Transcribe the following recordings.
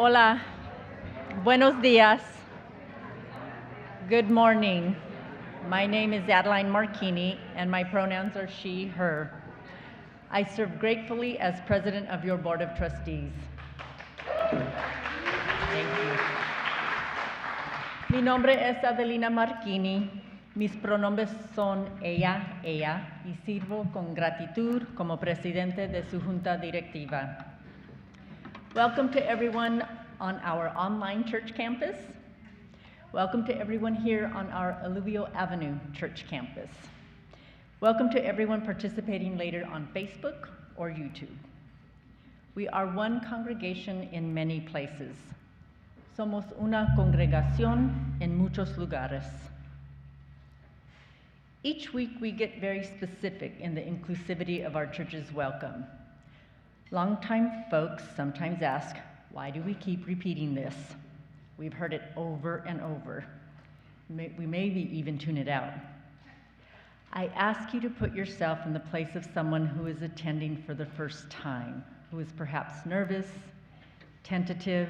Hola, buenos días, good morning. My name is Adeline Marchini, and my pronouns are she, her. I serve gratefully as president of your board of trustees. Thank you. Mi nombre es Adelina Marchini. Mis pronombres son ella, y sirvo con gratitud como presidente de su junta directiva. Welcome to everyone on our online church campus. Welcome to everyone here on our Alluvial Avenue church campus. Welcome to everyone participating later on Facebook or YouTube. We are one congregation in many places. Somos una congregación en muchos lugares. Each week we get very specific in the inclusivity of our church's welcome. Longtime folks sometimes ask, why do we keep repeating this? We've heard it over and over. We maybe even tune it out. I ask you to put yourself in the place of someone who is attending for the first time, who is perhaps nervous, tentative,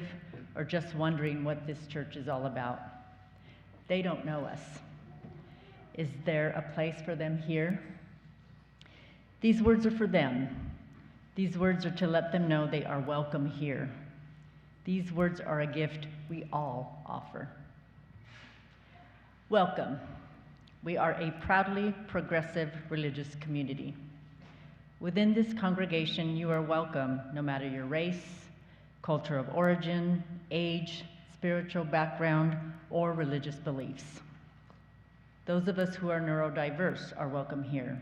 or just wondering what this church is all about. They don't know us. Is there a place for them here? These words are for them. These words are to let them know they are welcome here. These words are a gift we all offer. Welcome. We are a proudly progressive religious community. Within this congregation, you are welcome no matter your race, culture of origin, age, spiritual background, or religious beliefs. Those of us who are neurodiverse are welcome here.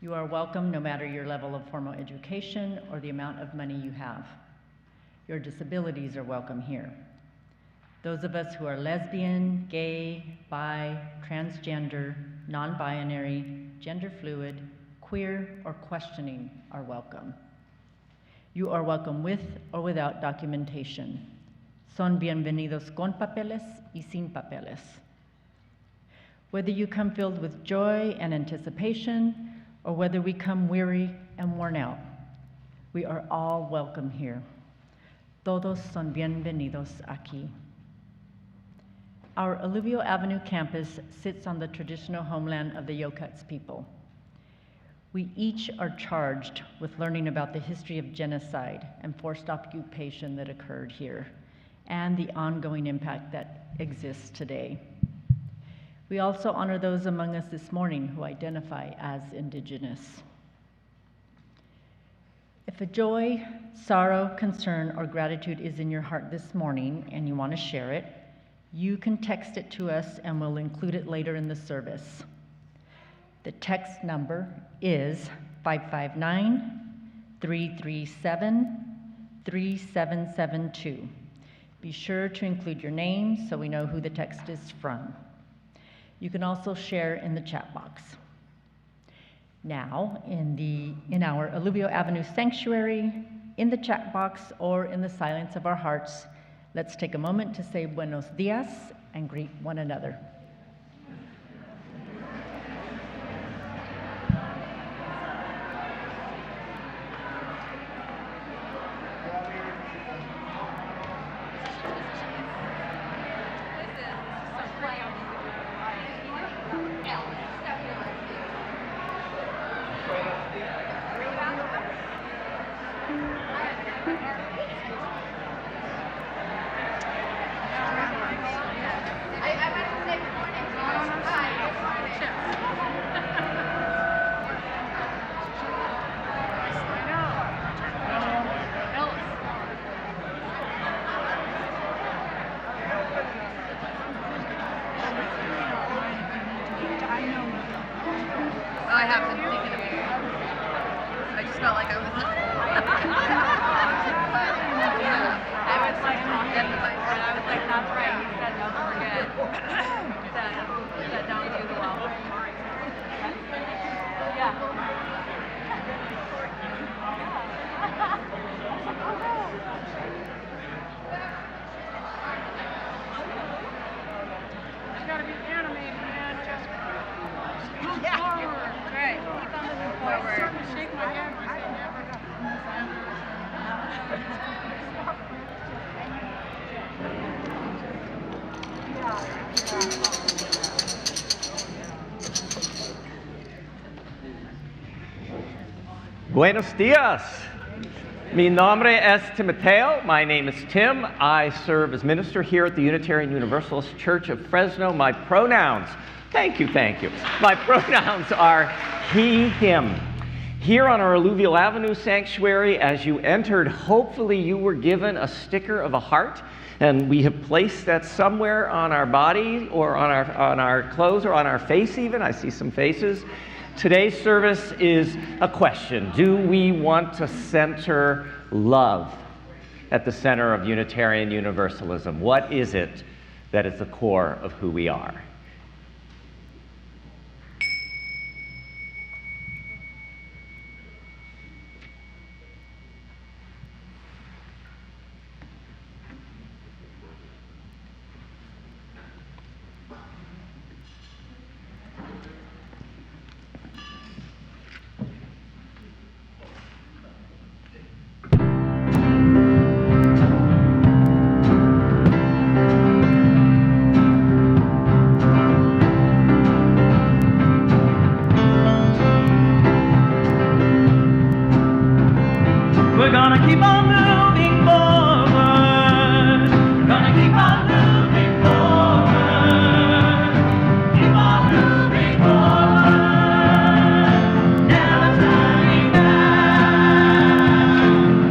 You are welcome no matter your level of formal education or the amount of money you have. Your disabilities are welcome here. Those of us who are lesbian, gay, bi, transgender, non-binary, gender fluid, queer, or questioning are welcome. You are welcome with or without documentation. Son bienvenidos con papeles y sin papeles. Whether you come filled with joy and anticipation, or whether we come weary and worn out, we are all welcome here. Todos son bienvenidos aquí. Our Alluvial Avenue campus sits on the traditional homeland of the Yokuts people. We each are charged with learning about the history of genocide and forced occupation that occurred here, and the ongoing impact that exists today. We also honor those among us this morning who identify as Indigenous. If a joy, sorrow, concern, or gratitude is in your heart this morning and you want to share it, you can text it to us and we'll include it later in the service. The text number is 559-337-3772. Be sure to include your name so we know who the text is from. You can also share in the chat box. Now, in our Alluvial Avenue sanctuary, in the chat box, or in the silence of our hearts, let's take a moment to say buenos dias and greet one another. I have been thinking of it. I just felt like I was. I was like talking, and I was like, "That's right." You said, "Don't forget." Said, "Don't do the well." Yeah. You gotta be animated, man. Just move Yeah. forward. Right. Keep on moving I was forward. starting to shake my head because I never got. Buenos dias. Mi nombre es Timoteo. My name is Tim. I serve as minister here at the Unitarian Universalist Church of Fresno. My pronouns, thank you. My pronouns are he, him. Here on our Alluvial Avenue sanctuary, as you entered, hopefully you were given a sticker of a heart, and we have placed that somewhere on our body or on our clothes or on our face even. I see some faces. Today's service is a question. Do we want to center love at the center of Unitarian Universalism? What is it that is the core of who we are? We're gonna keep on moving forward. Gonna keep on moving forward. Keep on moving forward. Never turning back.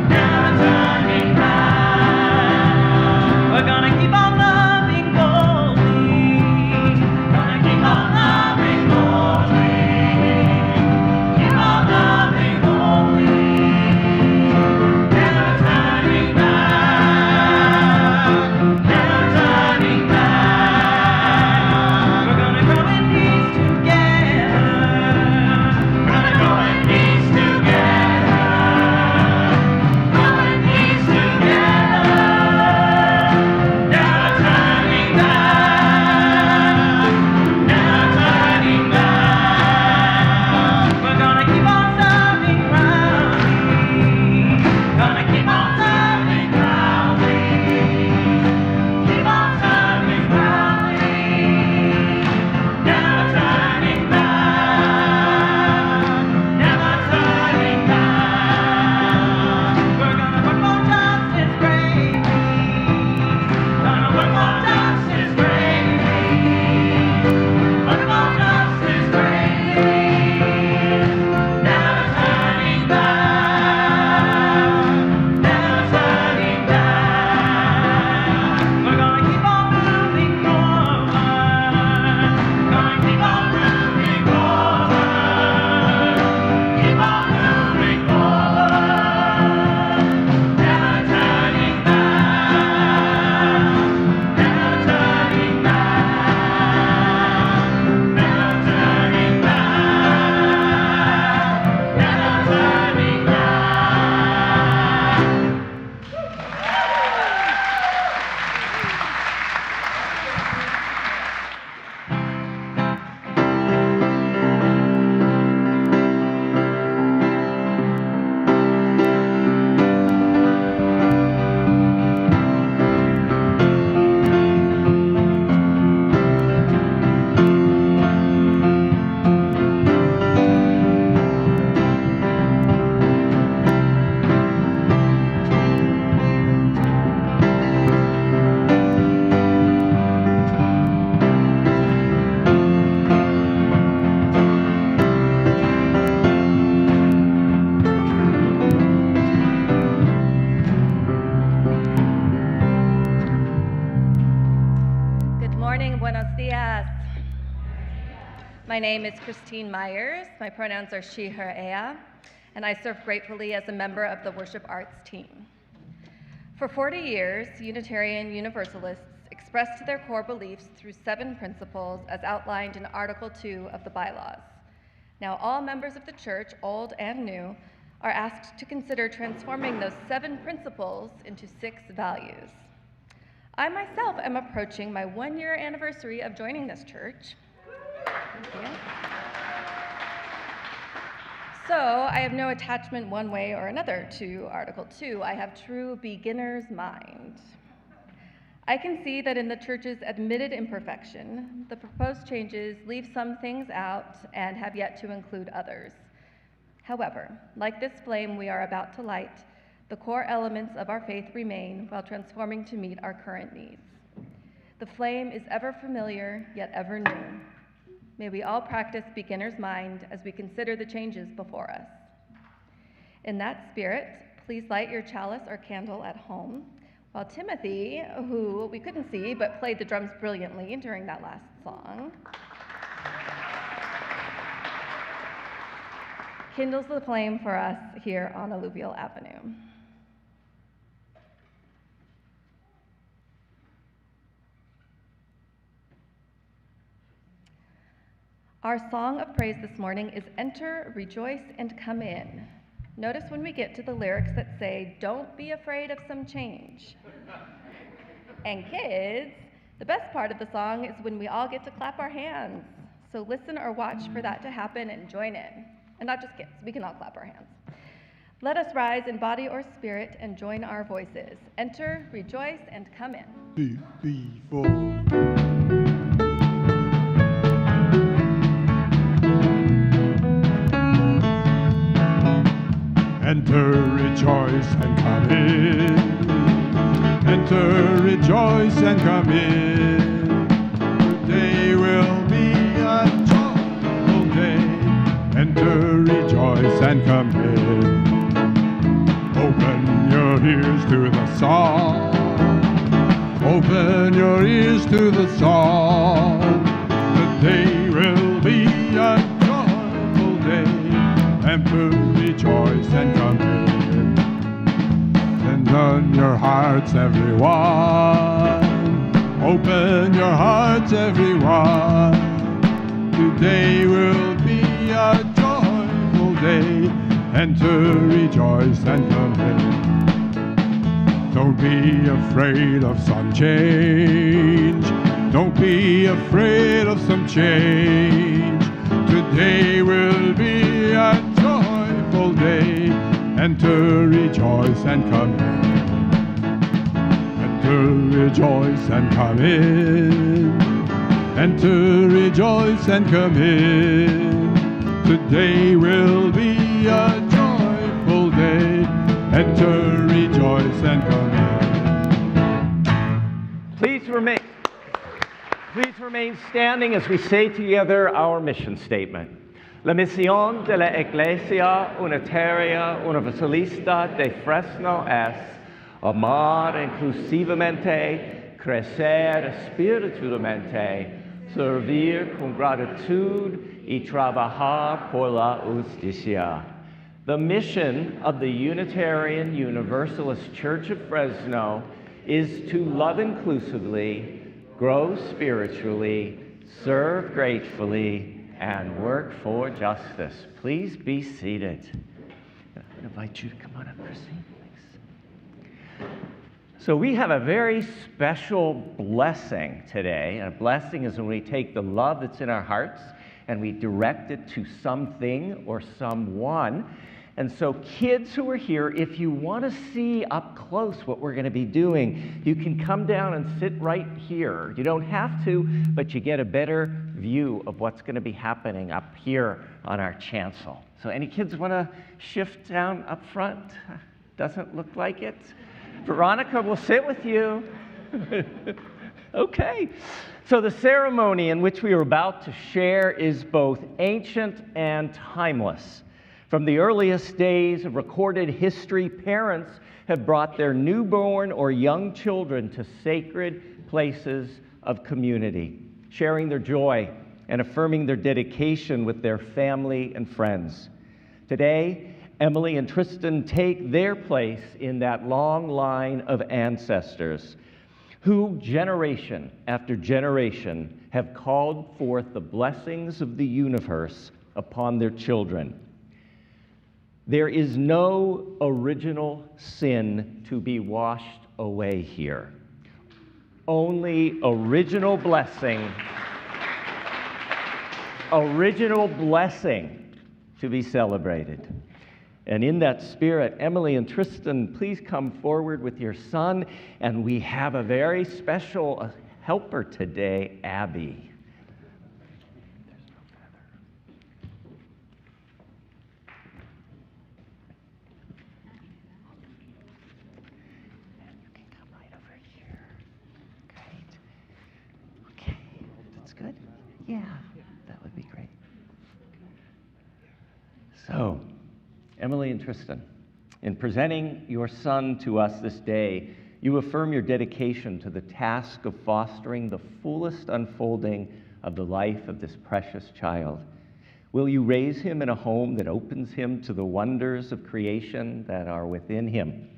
Never turning back. We're gonna keep on loving boldly. Gonna keep on loving boldly. Keep on loving boldly. Never turning back, never turning back. We're gonna grow in peace together. Gonna grow in peace together. Grow in peace together. Never turning back, never turning back. We're gonna keep on serving proudly. Gonna keep on serving proudly. Keep on serving proudly. Never turning back. Never turning back. We're gonna work for justice bravely. Gonna work for justice bravely. Work for justice bravely. Never turning back. Never turning back. We're gonna keep on moving forward. Gonna keep on moving forward. Keep on moving forward. Never turning back. Never turning back. Never turning back. Never turning back. Good morning, buenos dias. My name is Christine Myers. My pronouns are she, her, ea, and I serve gratefully as a member of the worship arts team. For 40 years, Unitarian Universalists expressed their core beliefs through 7 principles as outlined in Article 2 of the bylaws. Now, all members of the church, old and new, are asked to consider transforming those 7 principles into 6 values. I myself am approaching my 1-year anniversary of joining this church. Thank you. So I have no attachment one way or another to Article 2. I have true beginner's mind. I can see that in the church's admitted imperfection, the proposed changes leave some things out and have yet to include others. However, like this flame we are about to light, the core elements of our faith remain while transforming to meet our current needs. The flame is ever familiar, yet ever new. May we all practice beginner's mind as we consider the changes before us. In that spirit, please light your chalice or candle at home, while Timothy, who we couldn't see but played the drums brilliantly during that last song, kindles the flame for us here on Alluvial Avenue. Our song of praise this morning is Enter, Rejoice, and Come In. Notice when we get to the lyrics that say, don't be afraid of some change. And kids, the best part of the song is when we all get to clap our hands. So listen or watch for that to happen and join in. And not just kids, we can all clap our hands. Let us rise in body or spirit and join our voices. Enter, rejoice, and come in. 2, 3, 4. Enter, rejoice, and come in. Enter, rejoice, and come in. Today will be a joyful day. Enter, rejoice, and come in. Open your ears to the song. Open your ears to the song. Today will be a joyful day. Enter, rejoice, and come in. And open your hearts, everyone. Open your hearts, everyone. Today will be a joyful day. Enter, rejoice, and come in. Don't be afraid of some change. Don't be afraid of some change. Today will be a joyful day. Enter, rejoice, and come in. Enter, rejoice, and come in. Enter, rejoice, and come in. Today will be a joyful day. Enter, rejoice, and come in. Please remain standing as we say together our mission statement. La misión de la Iglesia Unitaria Universalista de Fresno es amar inclusivamente, crecer espiritualmente, servir con gratitud y trabajar por la justicia. The mission of the Unitarian Universalist Church of Fresno is to love inclusively, grow spiritually, serve gratefully, and work for justice. Please be seated. I invite you to come on up, Christine. Thanks. So we have a very special blessing today. And a blessing is when we take the love that's in our hearts and we direct it to something or someone. And so kids who are here, if you want to see up close what we're going to be doing, you can come down and sit right here. You don't have to, but you get a better view of what's going to be happening up here on our chancel. So any kids want to shift down up front? Doesn't look like it. Veronica will sit with you. Okay. So the ceremony in which we are about to share is both ancient and timeless. From the earliest days of recorded history, parents have brought their newborn or young children to sacred places of community, sharing their joy and affirming their dedication with their family and friends. Today, Emily and Tristan take their place in that long line of ancestors who, generation after generation, have called forth the blessings of the universe upon their children. There is no original sin to be washed away here. Only original blessing to be celebrated. And in that spirit, Emily and Tristan, please come forward with your son. And we have a very special helper today, Abby. And you can come right over here. Great. Okay, that's good. Yeah, that would be great. So, Emily and Tristan, in presenting your son to us this day, you affirm your dedication to the task of fostering the fullest unfolding of the life of this precious child. Will you raise him in a home that opens him to the wonders of creation that are within him?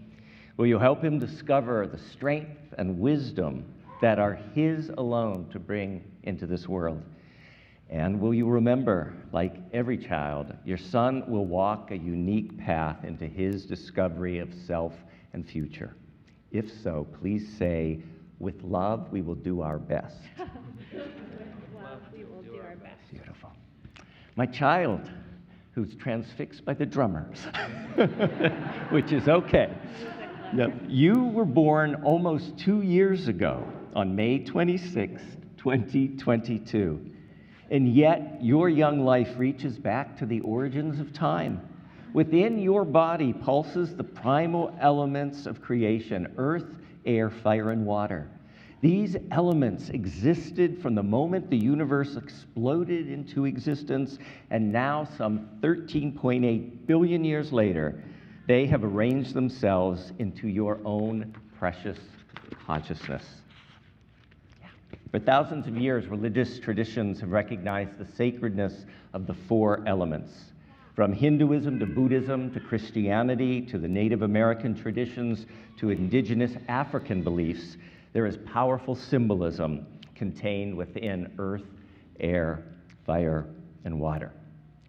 Will you help him discover the strength and wisdom that are his alone to bring into this world? And will you remember, like every child, your son will walk a unique path into his discovery of self and future? If so, please say, with love, we will do our best. With love, we will do our best. Beautiful. My child, who's transfixed by the drummers, which is okay. Now, you were born almost 2 years ago on May 26, 2022. And yet, your young life reaches back to the origins of time. Within your body pulses the primal elements of creation: earth, air, fire, and water. These elements existed from the moment the universe exploded into existence, and now, some 13.8 billion years later, they have arranged themselves into your own precious consciousness. For thousands of years, religious traditions have recognized the sacredness of the four elements. From Hinduism to Buddhism to Christianity to the Native American traditions to indigenous African beliefs, there is powerful symbolism contained within earth, air, fire, and water.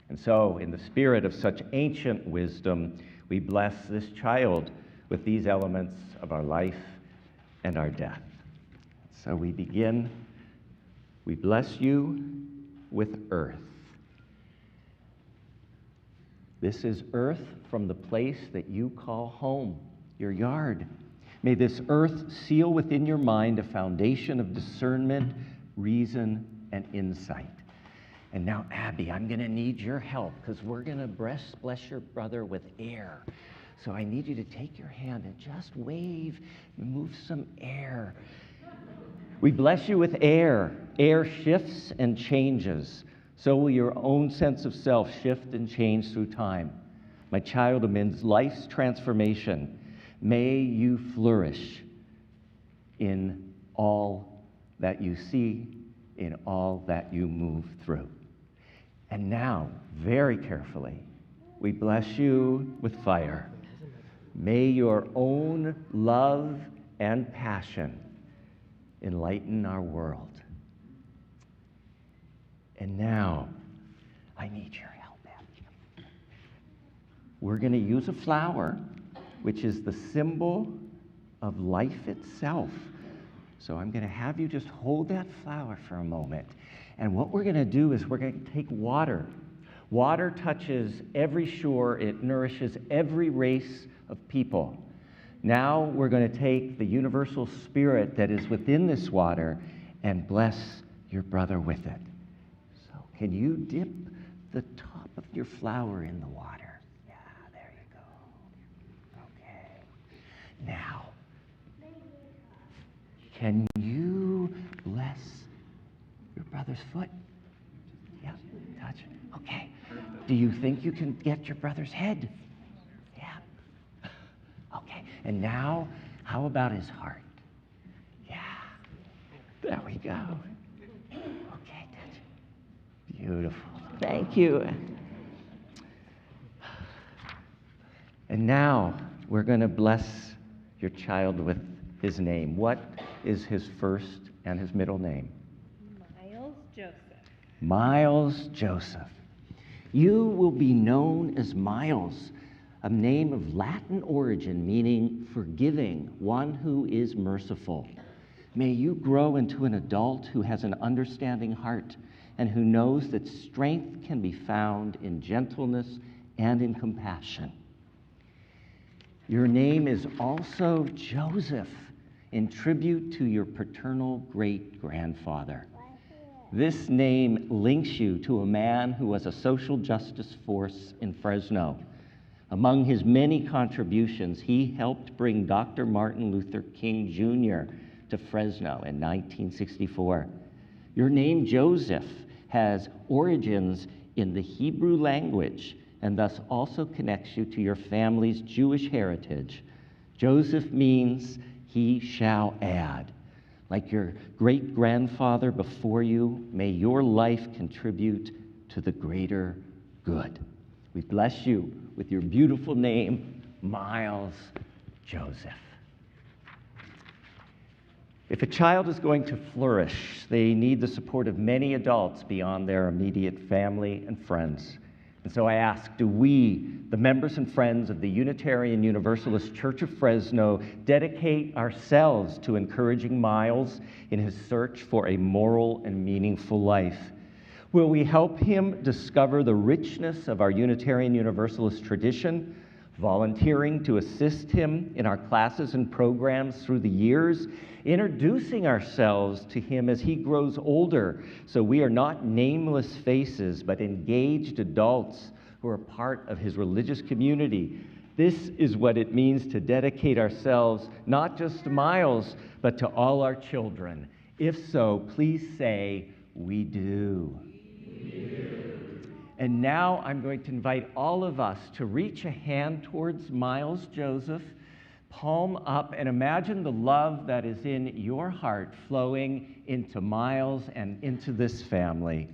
And so, in the spirit of such ancient wisdom, we bless this child with these elements of our life and our death. So we begin. We bless you with earth. This is earth from the place that you call home, your yard. May this earth seal within your mind a foundation of discernment, reason, and insight. And now, Abby, I'm going to need your help because we're going to bless your brother with air. So I need you to take your hand and just wave, move some air. We bless you with air. Air shifts and changes. So will your own sense of self shift and change through time. My child, amidst life's transformation, may you flourish in all that you see, in all that you move through. And now, very carefully, we bless you with fire. May your own love and passion enlighten our world. And now, I need your help, Abby. We're going to use a flower, which is the symbol of life itself. So I'm going to have you just hold that flower for a moment. And what we're going to do is we're going to take water. Water touches every shore. It nourishes every race of people. Now we're going to take the universal spirit that is within this water and bless your brother with it. So can you dip the top of your flower in the water? Yeah, there you go. Okay. Now, can you bless your brother's foot? Yeah, touch it. Okay. Do you think you can get your brother's head? Yeah. Okay. And now, how about his heart? Yeah. There we go. Okay, touch it. Beautiful. Thank you. And now, we're going to bless your child with his name. What is his first and his middle name? Miles Joseph. Miles Joseph. You will be known as Miles, a name of Latin origin meaning forgiving, one who is merciful. May you grow into an adult who has an understanding heart and who knows that strength can be found in gentleness and in compassion. Your name is also Joseph, in tribute to your paternal great-grandfather. This name links you to a man who was a social justice force in Fresno. Among his many contributions, he helped bring Dr. Martin Luther King Jr. to Fresno in 1964. Your name, Joseph, has origins in the Hebrew language and thus also connects you to your family's Jewish heritage. Joseph means he shall add. Like your great-grandfather before you, may your life contribute to the greater good. We bless you with your beautiful name, Miles Joseph. If a child is going to flourish, they need the support of many adults beyond their immediate family and friends. And so I ask, do we, the members and friends of the Unitarian Universalist Church of Fresno, dedicate ourselves to encouraging Miles in his search for a moral and meaningful life? Will we help him discover the richness of our Unitarian Universalist tradition, volunteering to assist him in our classes and programs through the years, introducing ourselves to him as he grows older, so we are not nameless faces, but engaged adults who are part of his religious community? This is what it means to dedicate ourselves, not just to Miles, but to all our children. If so, please say, we do. And now I'm going to invite all of us to reach a hand towards Miles Joseph, palm up, and imagine the love that is in your heart flowing into Miles and into this family.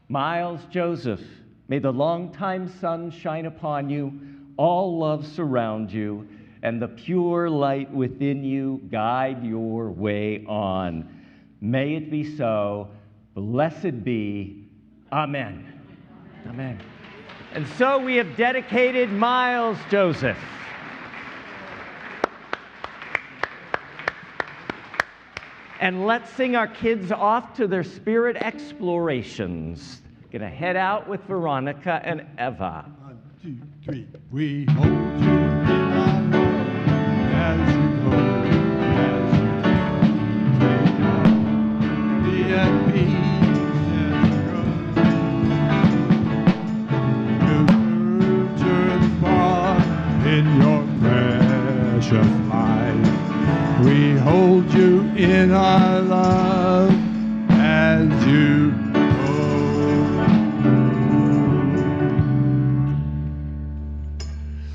Miles Joseph, may the longtime sun shine upon you, all love surround you, and the pure light within you guide your way on. May it be so. Blessed be. Amen. Amen. And so we have dedicated Miles Joseph. And let's sing our kids off to their spirit explorations. Gonna head out with Veronica and Eva. 1, 2, 3. We hold you in our love as you go, as you go. Be at peace. In your precious life, we hold you in our love as you go.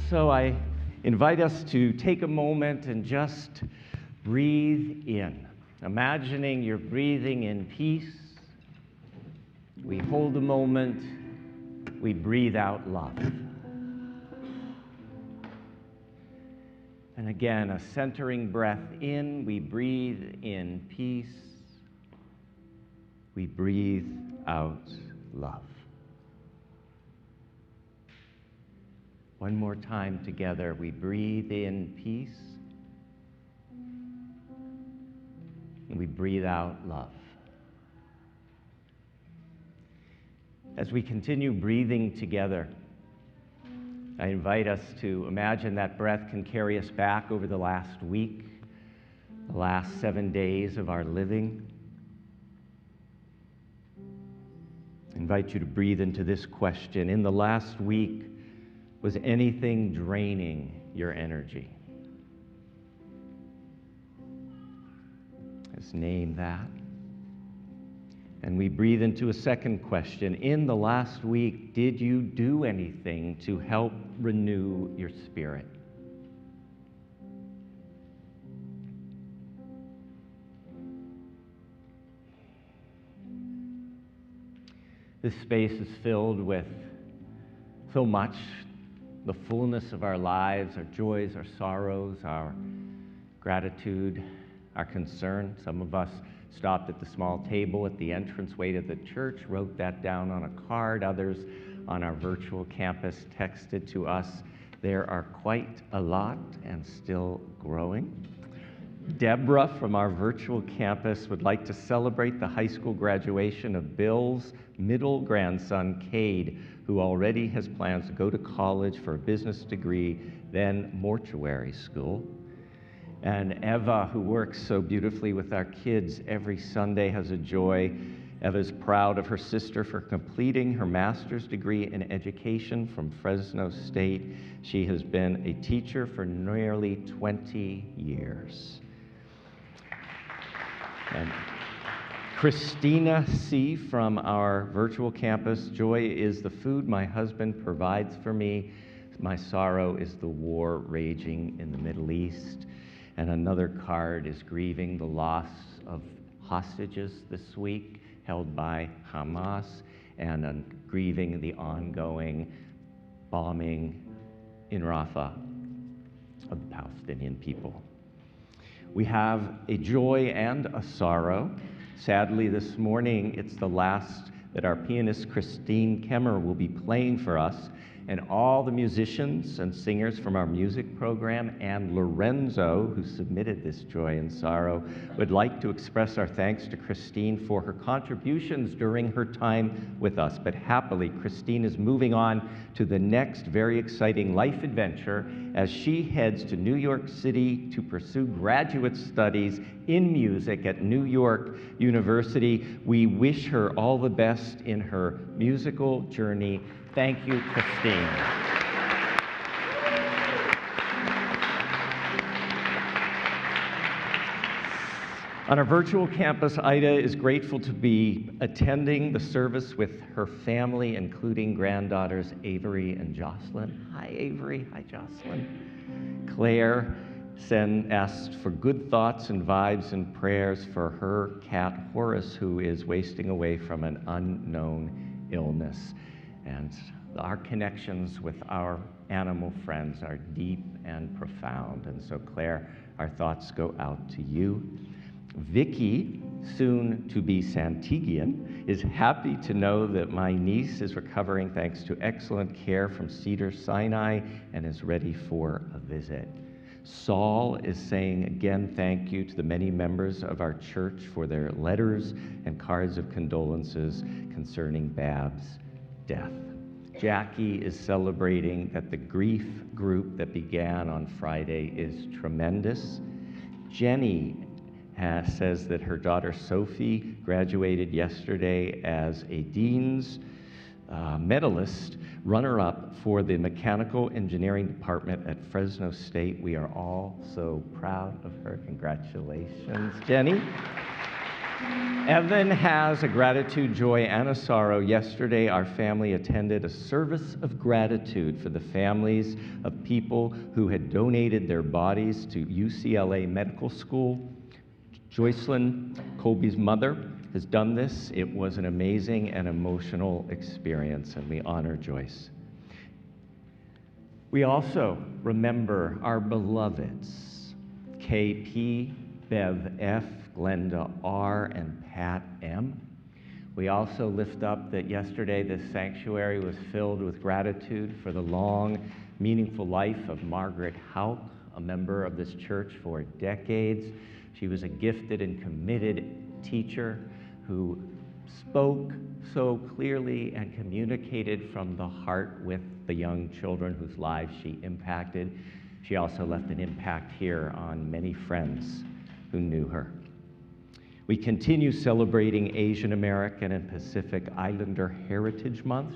So I invite us to take a moment and just breathe in, imagining you're breathing in peace. We hold a moment, we breathe out love. And again, a centering breath in, we breathe in peace. We breathe out love. One more time together, we breathe in peace. And we breathe out love. As we continue breathing together, I invite us to imagine that breath can carry us back over the last week, the last 7 days of our living. I invite you to breathe into this question. In the last week, was anything draining your energy? Let's name that. And we breathe into a second question. In the last week, did you do anything to help renew your spirit? This space is filled with so much, the fullness of our lives, our joys, our sorrows, our gratitude, our concern. Some of us stopped at the small table at the entranceway to the church, wrote that down on a card. Others on our virtual campus texted to us. There are quite a lot and still growing. Deborah from our virtual campus would like to celebrate the high school graduation of Bill's middle grandson, Cade, who already has plans to go to college for a business degree, then mortuary school. And Eva, who works so beautifully with our kids every Sunday, has a joy. Eva's proud of her sister for completing her master's degree in education from Fresno State. She has been a teacher for nearly 20 years. And Christina C. from our virtual campus, joy is the food my husband provides for me. My sorrow is the war raging in the Middle East. And another card is grieving the loss of hostages this week held by Hamas, and grieving the ongoing bombing in Rafah of the Palestinian people. We have a joy and a sorrow. Sadly, this morning, it's the last that our pianist Christine Kemmer will be playing for us, and all the musicians and singers from our music program and Lorenzo, who submitted this joy and sorrow, would like to express our thanks to Christine for her contributions during her time with us. But happily, Christine is moving on to the next very exciting life adventure as she heads to New York City to pursue graduate studies in music at New York University. We wish her all the best in her musical journey. Thank you, Christine. On our virtual campus, Ida is grateful to be attending the service with her family, including granddaughters Avery and Jocelyn. Hi, Avery. Hi, Jocelyn. Claire asked for good thoughts and vibes and prayers for her cat, Horace, who is wasting away from an unknown illness. And our connections with our animal friends are deep and profound. And so, Claire, our thoughts go out to you. Vicky, soon to be Santiguian, is happy to know that my niece is recovering thanks to excellent care from Cedars-Sinai and is ready for a visit. Saul is saying again thank you to the many members of our church for their letters and cards of condolences concerning Bab's death. Jackie is celebrating that the grief group that began on Friday is tremendous. Jenny says that her daughter Sophie graduated yesterday as a Dean's medalist, runner-up for the Mechanical Engineering Department at Fresno State. We are all so proud of her. Congratulations, Jenny. Evan has a gratitude, joy, and a sorrow. Yesterday, our family attended a service of gratitude for the families of people who had donated their bodies to UCLA Medical School. Joycelyn, Colby's mother, has done this. It was an amazing and emotional experience, and we honor Joyce. We also remember our beloveds, KP, Bev F., Glenda R., and Pat M. We also lift up that yesterday this sanctuary was filled with gratitude for the long, meaningful life of Margaret Hauk, a member of this church for decades. She was a gifted and committed teacher who spoke so clearly and communicated from the heart with the young children whose lives she impacted. She also left an impact here on many friends who knew her. We continue celebrating Asian American and Pacific Islander Heritage Month.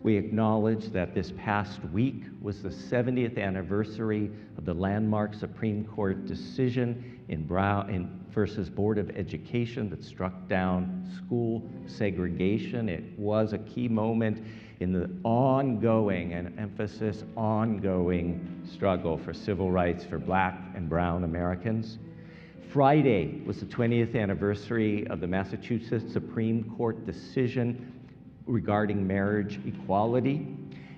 We acknowledge that this past week was the 70th anniversary of the landmark Supreme Court decision in Brown versus Board of Education that struck down school segregation. It was a key moment in the ongoing, and emphasis ongoing, struggle for civil rights for Black and Brown Americans. Friday was the 20th anniversary of the Massachusetts Supreme Court decision regarding marriage equality.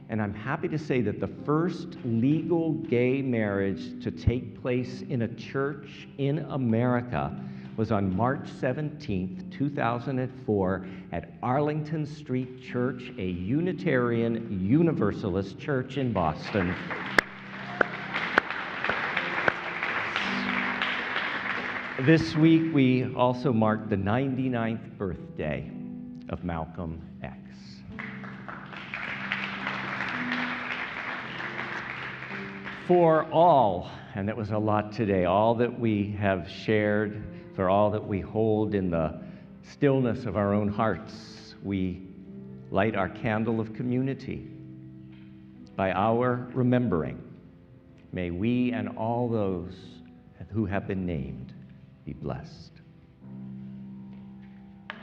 And I'm happy to say that the first legal gay marriage to take place in a church in America was on March 17th, 2004 at Arlington Street Church, a Unitarian Universalist church in Boston. This week, we also mark the 99th birthday of Malcolm X. For all, and it was a lot today, all that we have shared, for all that we hold in the stillness of our own hearts, we light our candle of community. By our remembering, may we and all those who have been named be blessed.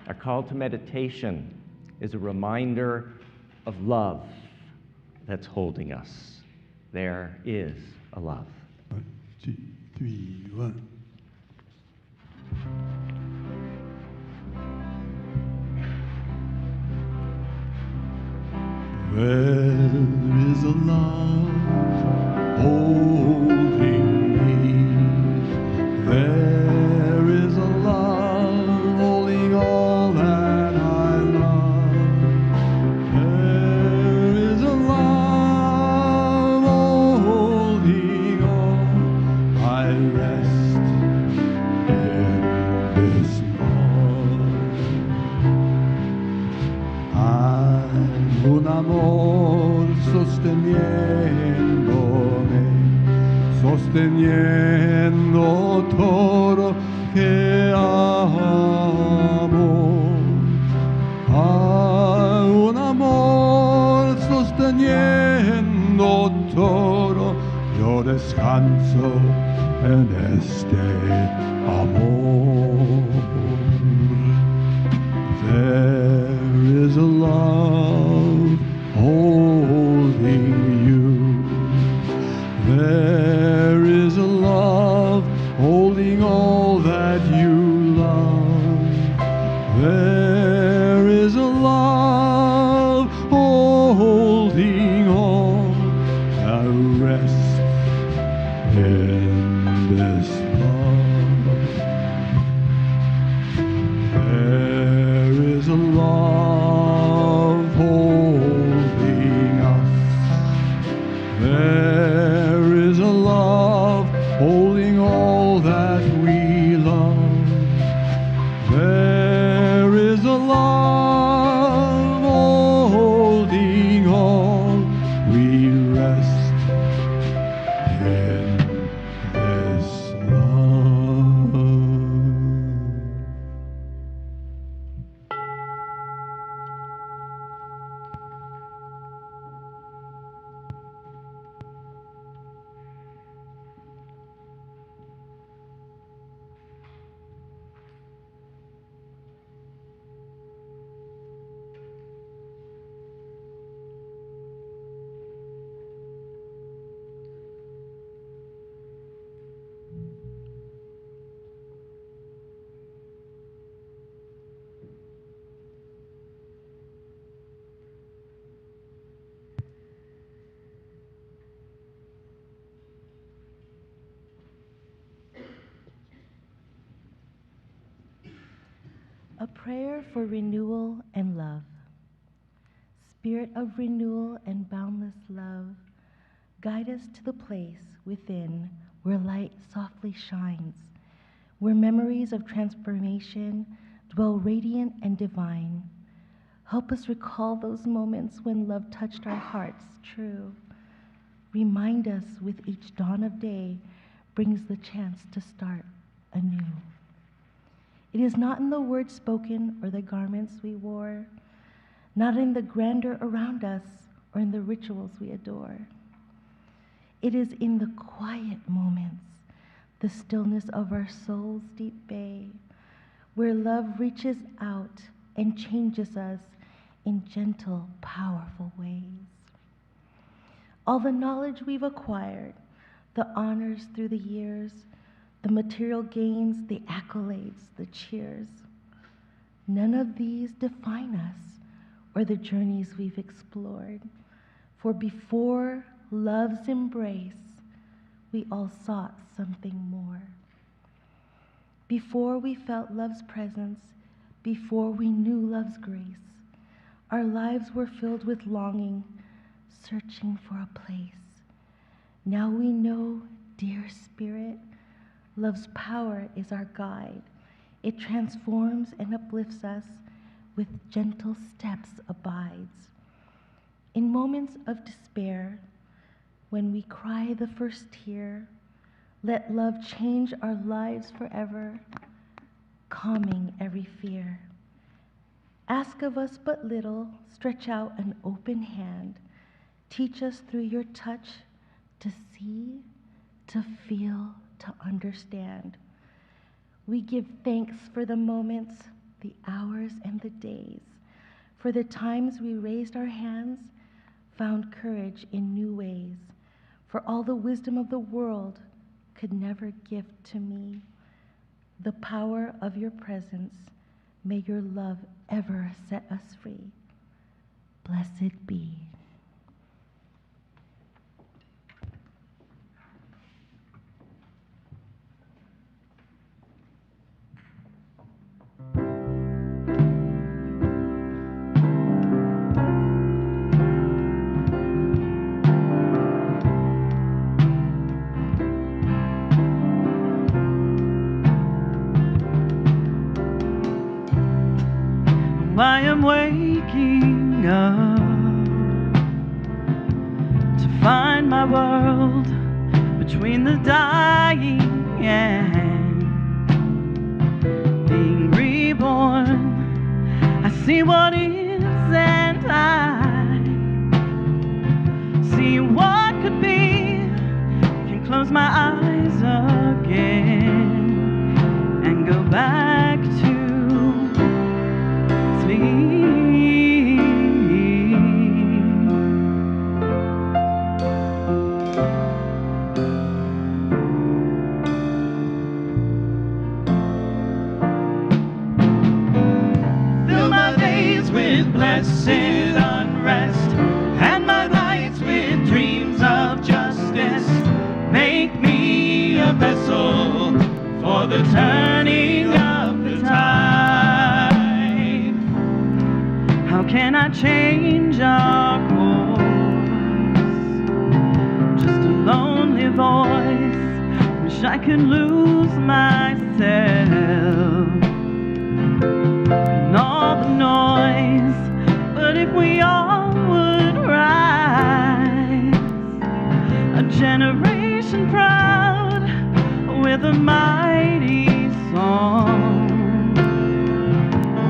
Our call to meditation is a reminder of love that's holding us. There is a love. 1, 2, 3, 1. There is a love holding me. There is a love holding all that I love. There is a love holding all. I rest in this love. Hay un amor sosteniéndome, sosteniendo todo que amo. Hay un amor sosteniendo todo, yo descanso en este amor. There is a love holding you. There is a love holding all that you love. There is a love holding all that rests in this love. There is a love holding us. There is a love holding all that we love. There is a love holding all. We rest in this love. A prayer for renewal and love. Spirit of renewal and boundless love, guide us to the place within where light softly shines, where memories of transformation dwell radiant and divine. Help us recall those moments when love touched our hearts true. Remind us with each dawn of day brings the chance to start anew. It is not in the words spoken or the garments we wore, not in the grandeur around us or in the rituals we adore. It is in the quiet moments, the stillness of our soul's deep bay, where love reaches out and changes us in gentle, powerful ways. All the knowledge we've acquired, the honors through the years, the material gains, the accolades, the cheers, none of these define us or the journeys we've explored. For before love's embrace, we all sought something more. Before we felt love's presence, before we knew love's grace, our lives were filled with longing, searching for a place. Now we know, dear Spirit, Love's power is our guide. It transforms and uplifts us, with gentle steps abides. In moments of despair, when we cry the first tear, let love change our lives forever, calming every fear. Ask of us but little, stretch out an open hand. Teach us through your touch to see, to feel, to understand. We give thanks for the moments, the hours, and the days, for the times we raised our hands, found courage in new ways, for all the wisdom of the world could never give to me. The power of your presence, may your love ever set us free. Blessed be. I am waking up to find my world between the dying and being reborn. I see what is and I see what could be. Can close my eyes again and go back to fill my days with blessed unrest and my nights with dreams of justice. Make me a vessel for the turning of the tide. How can I change our course? Just a lonely voice. Wish I could lose myself in all the noise. But if we all would rise, a generation proud with a mighty song,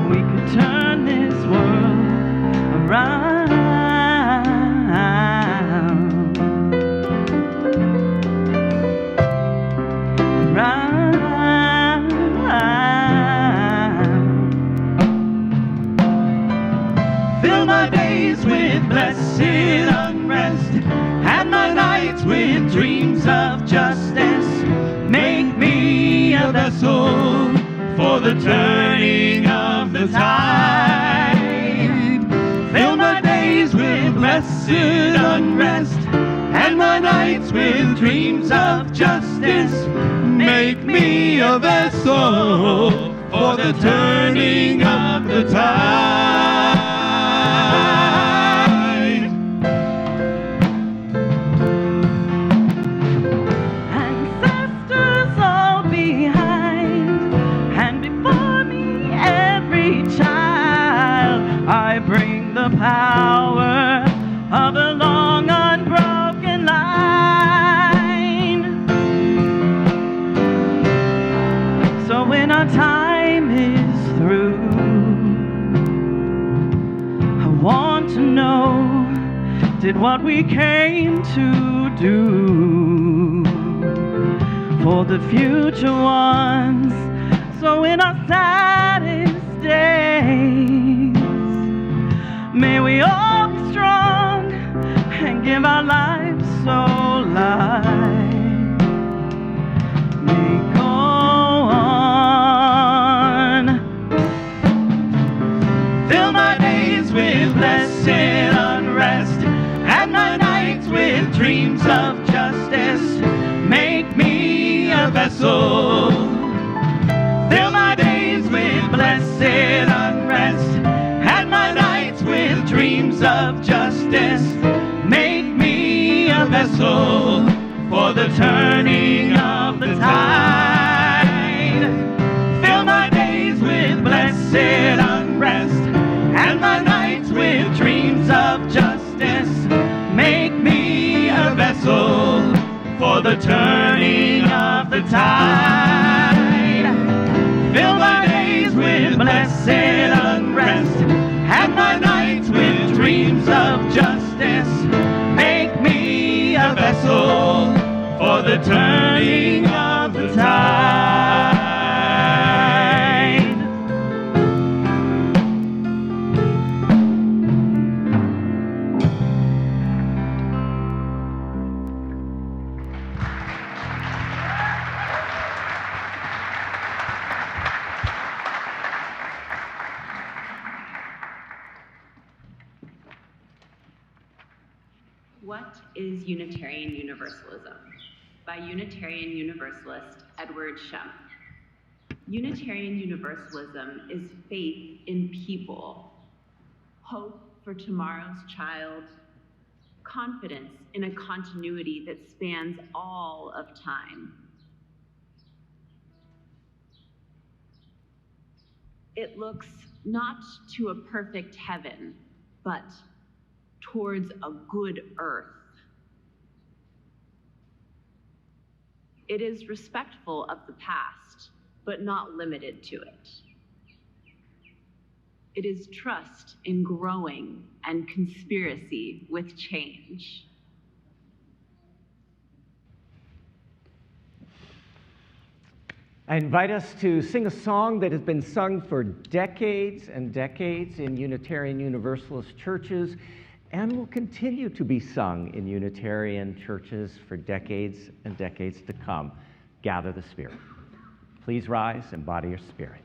we could turn this world around. Fill my days with blessed unrest and my nights with dreams of justice. Make me a vessel for the turning of the tide. Fill my days with blessed unrest and my nights with dreams of justice. Make me a vessel for the turning of the tide. Ancestors all behind and before me every child, I bring the power of a long unbroken line. So when our time is through, I want to know, did what we came to do for the future ones. So in our saddest days, may we all be strong and give our lives so light may go on. Fill my days with blessed unrest and my nights with dreams of justice. Make me a vessel. Fill my days with blessed unrest and my nights with dreams of justice. Make me a vessel for the turning of the tide. the turning of the tide. What is Unitarian Universalism? By Unitarian Universalist Edward Shemp. Unitarian Universalism is faith in people, hope for tomorrow's child, confidence in a continuity that spans all of time. It looks not to a perfect heaven, but towards a good earth. It is respectful of the past, but not limited to it. It is trust in growing and conspiracy with change. I invite us to sing a song that has been sung for decades and decades in Unitarian Universalist churches and will continue to be sung in Unitarian churches for decades and decades to come. Gather the Spirit. Please rise, embody your spirit.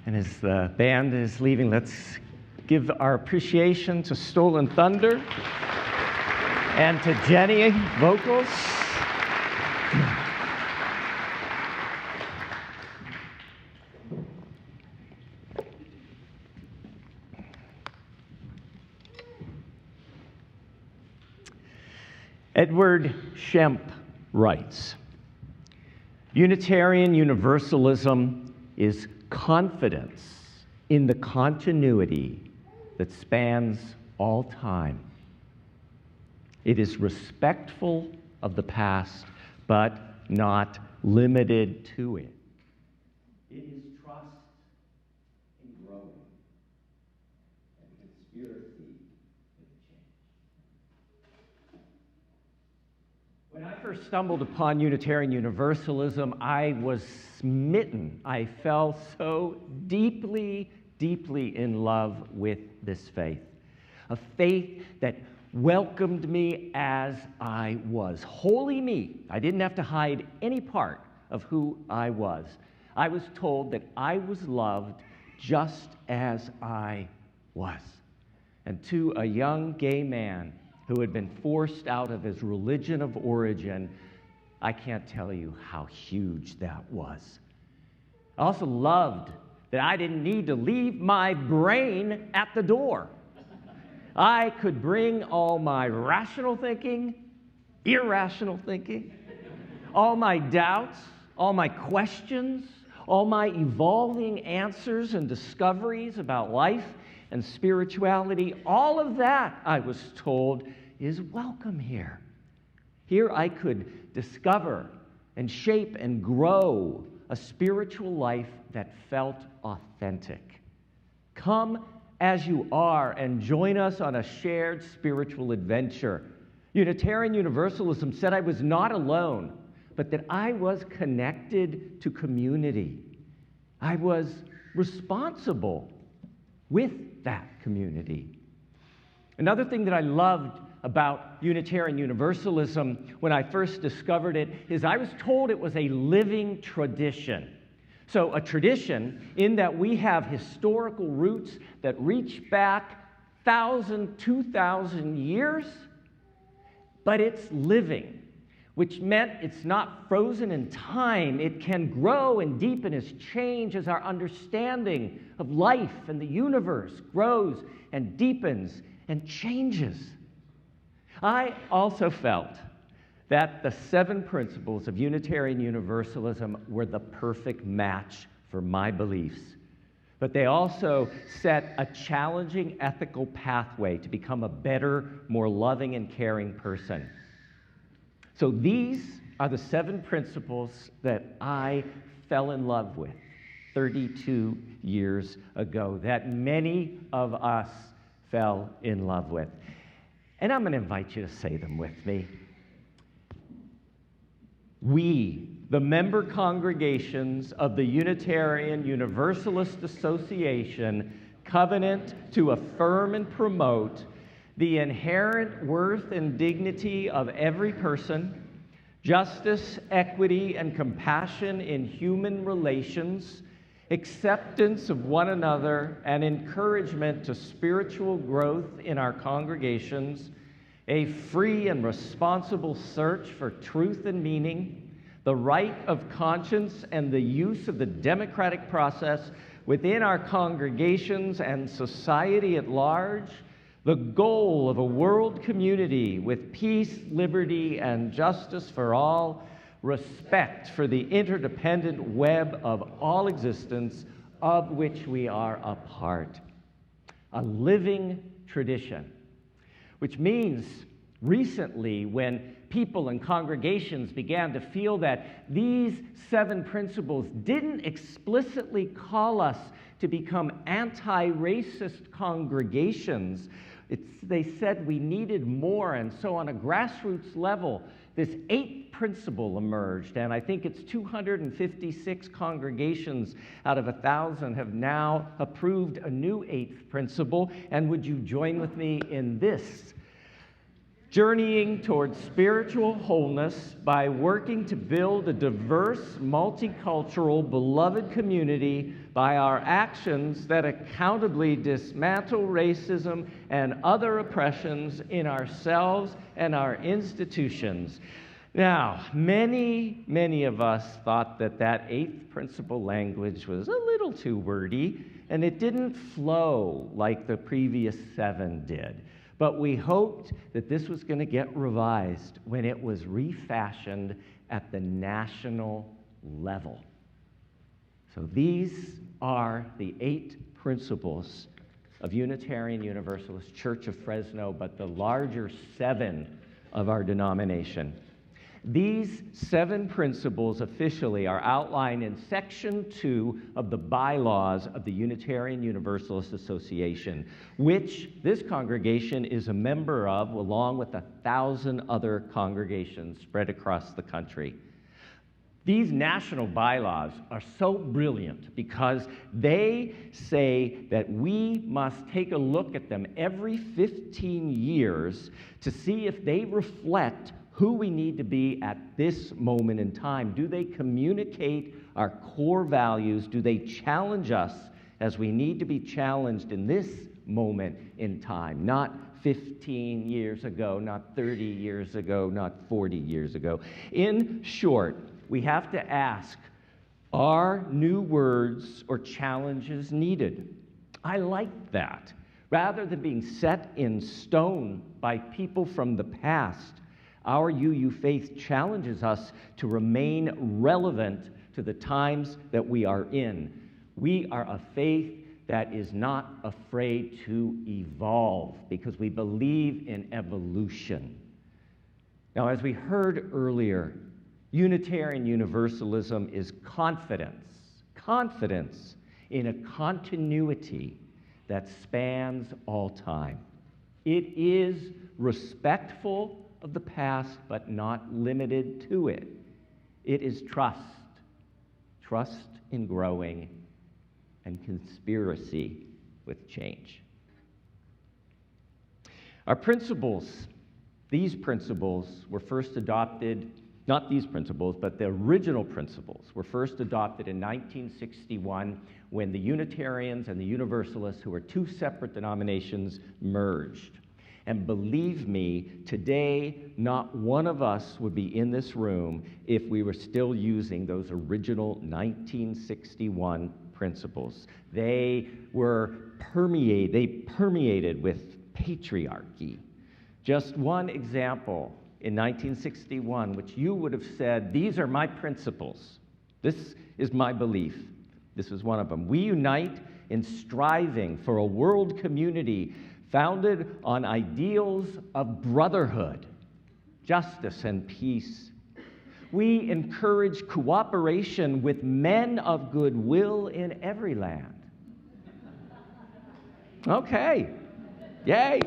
And as the band is leaving, let's give our appreciation to Stolen Thunder and to Jenny, vocals. Edward Shemp writes, Unitarian Universalism is confidence in the continuity that spans all time. It is respectful of the past, but not limited to it. It is trust in growing and conspiracy with change. When I first stumbled upon Unitarian Universalism, I was smitten. I fell so deeply, deeply in love with this faith. A faith that welcomed me as I was. Wholly me. I didn't have to hide any part of who I was. I was told that I was loved just as I was. And to a young gay man who had been forced out of his religion of origin, I can't tell you how huge that was. I also loved that I didn't need to leave my brain at the door. I could bring all my rational thinking, irrational thinking, all my doubts, all my questions, all my evolving answers and discoveries about life and spirituality. All of that, I was told, is welcome here. Here I could discover and shape and grow a spiritual life that felt authentic. Come as you are and join us on a shared spiritual adventure. Unitarian Universalism said I was not alone, but that I was connected to community. I was responsible with that community. Another thing that I loved about Unitarian Universalism when I first discovered it is I was told it was a living tradition. So a tradition in that we have historical roots that reach back 1,000, 2,000 years, but it's living, which meant it's not frozen in time. It can grow and deepen as change as our understanding of life and the universe grows and deepens and changes. I also felt that the 7 principles of Unitarian Universalism were the perfect match for my beliefs. But they also set a challenging ethical pathway to become a better, more loving and caring person. So these are the 7 principles that I fell in love with 32 years ago, that many of us fell in love with. And I'm going to invite you to say them with me. We, the member congregations of the Unitarian Universalist Association, covenant to affirm and promote the inherent worth and dignity of every person, justice, equity, and compassion in human relations, acceptance of one another, and encouragement to spiritual growth in our congregations, a free and responsible search for truth and meaning, the right of conscience and the use of the democratic process within our congregations and society at large, the goal of a world community with peace, liberty, and justice for all, respect for the interdependent web of all existence of which we are a part. A living tradition, which means recently when people and congregations began to feel that these 7 principles didn't explicitly call us to become anti-racist congregations, they said we needed more, and so on a grassroots level, this 8th principle emerged, and I think it's 256 congregations out of 1,000 have now approved a new 8th principle. And would you join with me in this? Journeying towards spiritual wholeness by working to build a diverse, multicultural, beloved community by our actions that accountably dismantle racism and other oppressions in ourselves and our institutions. Now, many of us thought that 8th principle language was a little too wordy, and it didn't flow like the previous 7 did. But we hoped that this was going to get revised when it was refashioned at the national level. So these are the 8 principles of Unitarian Universalist Church of Fresno, but the larger 7 of our denomination. These 7 principles officially are outlined in Section 2 of the bylaws of the Unitarian Universalist Association, which this congregation is a member of, along with 1,000 other congregations spread across the country. These national bylaws are so brilliant because they say that we must take a look at them every 15 years to see if they reflect who we need to be at this moment in time. Do they communicate our core values? Do they challenge us as we need to be challenged in this moment in time? Not 15 years ago, not 30 years ago, not 40 years ago. In short, we have to ask, Are new words or challenges needed? I like that. Rather than being set in stone by people from the past, our UU faith challenges us to remain relevant to the times that we are in. We are a faith that is not afraid to evolve because we believe in evolution. Now, as we heard earlier, Unitarian Universalism is confidence in a continuity that spans all time. It is respectful of the past, but not limited to it. It is trust in growing, and conspiracy with change. Our principles, these principles were first adopted, not these principles, but the original principles were first adopted in 1961 when the Unitarians and the Universalists, who were two separate denominations, merged. And believe me, today, not one of us would be in this room if we were still using those original 1961 principles. They permeated with patriarchy. Just one example in 1961, which you would have said, these are my principles. This is my belief. This was one of them. We unite in striving for a world community founded on ideals of brotherhood, justice, and peace. We encourage cooperation with men of goodwill in every land. Okay, yay.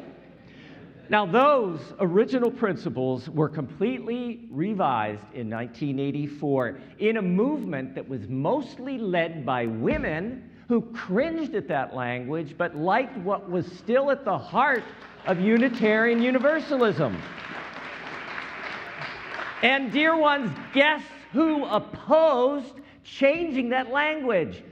Now, those original principles were completely revised in 1984 in a movement that was mostly led by women who cringed at that language but liked what was still at the heart of Unitarian Universalism. And dear ones, guess who opposed changing that language?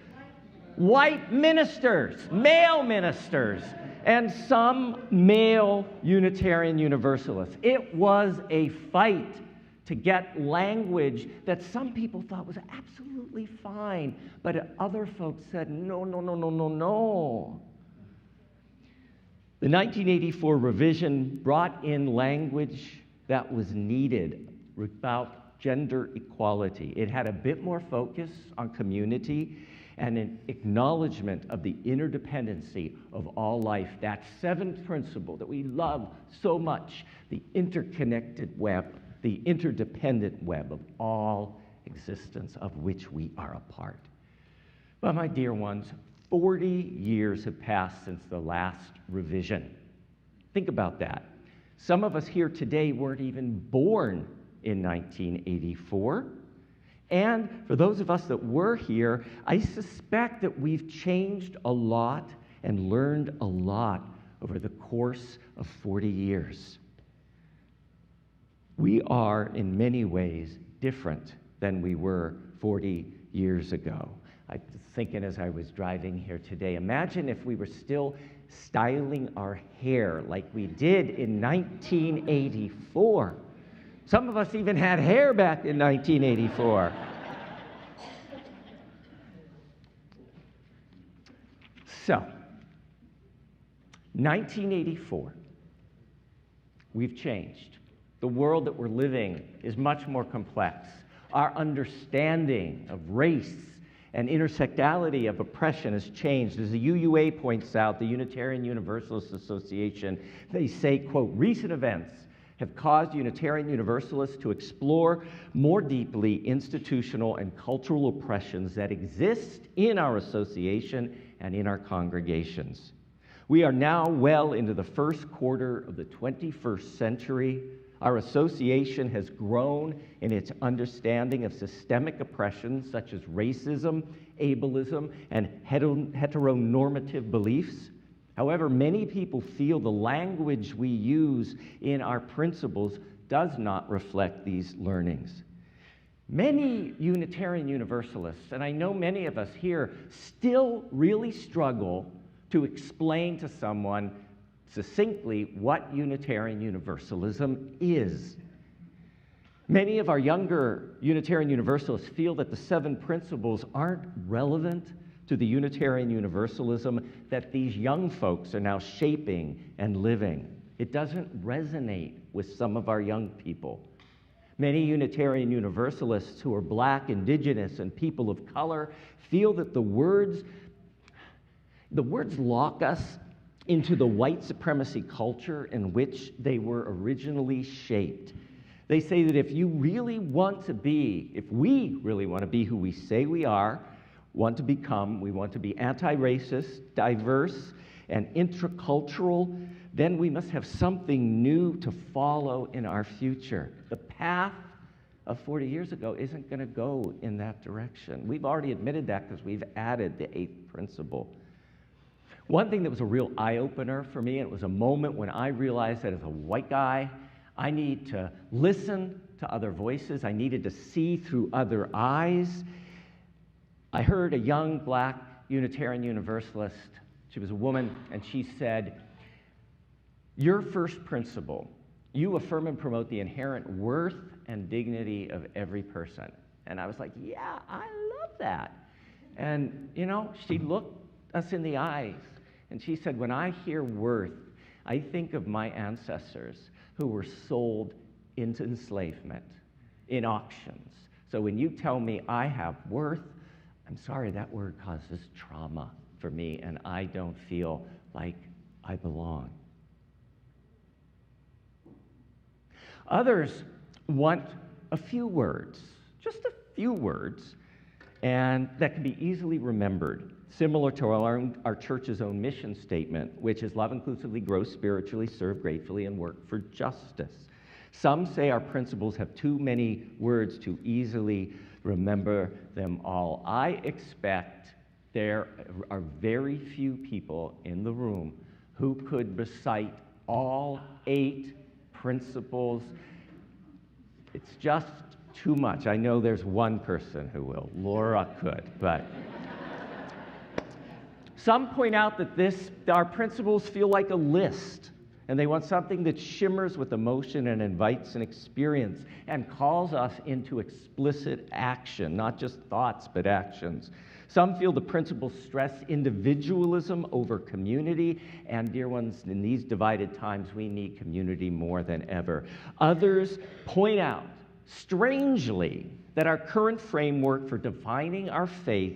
White ministers, male ministers, and some male Unitarian Universalists. It was a fight to get language that some people thought was absolutely fine, but other folks said, no, no, no, no, no, no. The 1984 revision brought in language that was needed about gender equality. It had a bit more focus on community and an acknowledgement of the interdependency of all life. That seventh principle that we love so much, the interconnected web, the interdependent web of all existence of which we are a part. But my dear ones, 40 years have passed since the last revision. Think about that. Some of us here today weren't even born in 1984. And for those of us that were here, I suspect that we've changed a lot and learned a lot over the course of 40 years. We are, in many ways, different than we were 40 years ago. I was thinking as I was driving here today, imagine if we were still styling our hair like we did in 1984. Some of us even had hair back in 1984. So, 1984, we've changed. The world that we're living is much more complex. Our understanding of race and intersectionality of oppression has changed. As the UUA points out, the Unitarian Universalist Association, they say, quote, recent events have caused Unitarian Universalists to explore more deeply institutional and cultural oppressions that exist in our association and in our congregations. We are now well into the first quarter of the 21st century. Our association has grown in its understanding of systemic oppressions such as racism, ableism, and heteronormative beliefs. However, many people feel the language we use in our principles does not reflect these learnings. Many Unitarian Universalists, and I know many of us here, still really struggle to explain to someone succinctly what Unitarian Universalism is. Many of our younger Unitarian Universalists feel that the 7 principles aren't relevant to the Unitarian Universalism that these young folks are now shaping and living. It doesn't resonate with some of our young people. Many Unitarian Universalists who are Black, Indigenous, and people of color feel that the words lock us into the white supremacy culture in which they were originally shaped. They say that if we really want to be who we say we are, want to become, we want to be anti-racist, diverse, and intercultural, then we must have something new to follow in our future. The path of 40 years ago isn't going to go in that direction. We've already admitted that because we've added the 8th principle. One thing that was a real eye-opener for me, and it was a moment when I realized that as a white guy, I need to listen to other voices. I needed to see through other eyes. I heard a young Black Unitarian Universalist. She was a woman, and she said, "Your first principle, you affirm and promote the inherent worth and dignity of every person." And I was like, yeah, I love that. And, she looked us in the eyes, and she said, when I hear worth, I think of my ancestors who were sold into enslavement in auctions. So when you tell me I have worth, I'm sorry, that word causes trauma for me, and I don't feel like I belong. Others want a few words, just a few words, and that can be easily remembered, similar to our church's own mission statement, which is love inclusively, grow spiritually, serve gratefully, and work for justice. Some say our principles have too many words to easily remember them all. I expect there are very few people in the room who could recite all 8 principles. It's just too much. I know there's one person who will. Laura could, but some point out that our principles feel like a list, and they want something that shimmers with emotion and invites an experience and calls us into explicit action, not just thoughts, but actions. Some feel the principles stress individualism over community, and dear ones, in these divided times, we need community more than ever. Others point out, strangely, that our current framework for defining our faith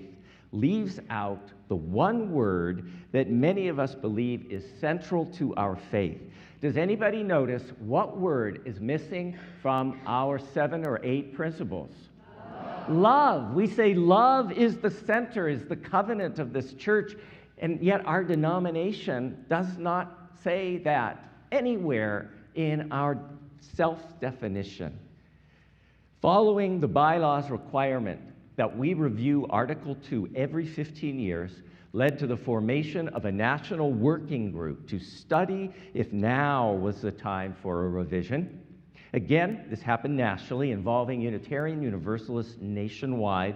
leaves out the one word that many of us believe is central to our faith. Does anybody notice what word is missing from our 7 or 8 principles? Love. We say love is the center, is the covenant of this church, and yet our denomination does not say that anywhere in our self-definition. Following the bylaws requirement that we review Article 2 every 15 years led to the formation of a national working group to study if now was the time for a revision. Again, this happened nationally, involving Unitarian Universalists nationwide.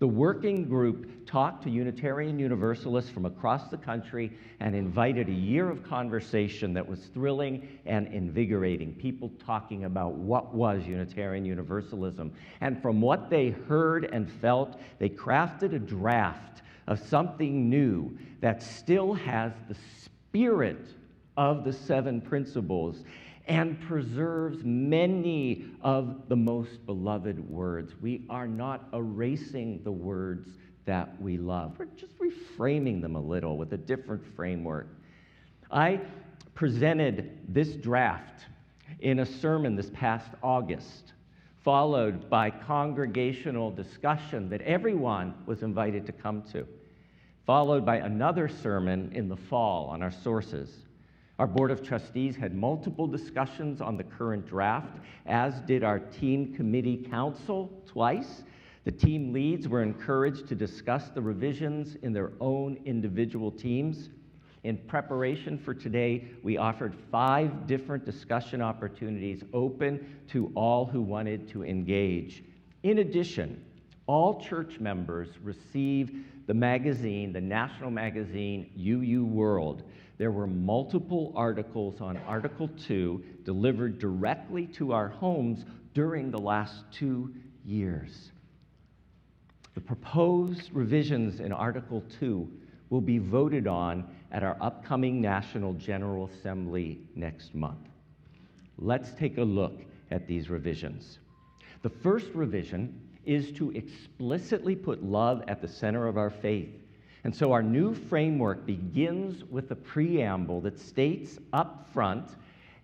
The working group talked to Unitarian Universalists from across the country and invited a year of conversation that was thrilling and invigorating. People talking about what was Unitarian Universalism. And from what they heard and felt, they crafted a draft of something new that still has the spirit of the 7 principles and preserves many of the most beloved words. We are not erasing the words that we love. We're just reframing them a little with a different framework. I presented this draft in a sermon this past August, followed by congregational discussion that everyone was invited to come to, followed by another sermon in the fall on our sources. Our Board of Trustees had multiple discussions on the current draft, as did our team committee council twice. The team leads were encouraged to discuss the revisions in their own individual teams. In preparation for today, we offered 5 different discussion opportunities open to all who wanted to engage. In addition, all church members receive the magazine, the national magazine, UU World. There were multiple articles on Article 2 delivered directly to our homes during the last 2 years. The proposed revisions in Article 2 will be voted on at our upcoming National General Assembly next month. Let's take a look at these revisions. The first revision is to explicitly put love at the center of our faith. And so our new framework begins with a preamble that states up front,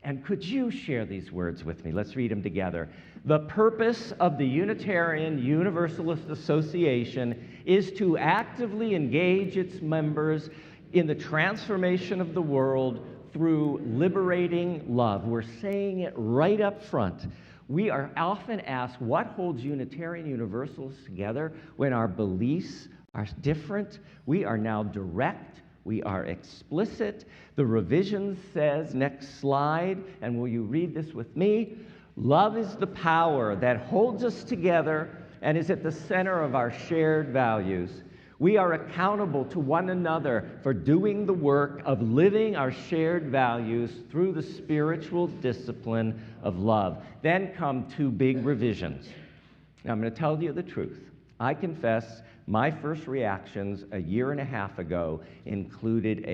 and could you share these words with me? Let's read them together. The purpose of the Unitarian Universalist Association is to actively engage its members in the transformation of the world through liberating love. We're saying it right up front. We are often asked, what holds Unitarian Universalists together when our beliefs are different? We are now direct. We are explicit. The revision says, next slide, and will you read this with me? Love is the power that holds us together and is at the center of our shared values. We are accountable to one another for doing the work of living our shared values through the spiritual discipline of love. Then come 2 big revisions. Now, I'm going to tell you the truth. I confess my first reactions a year and a half ago included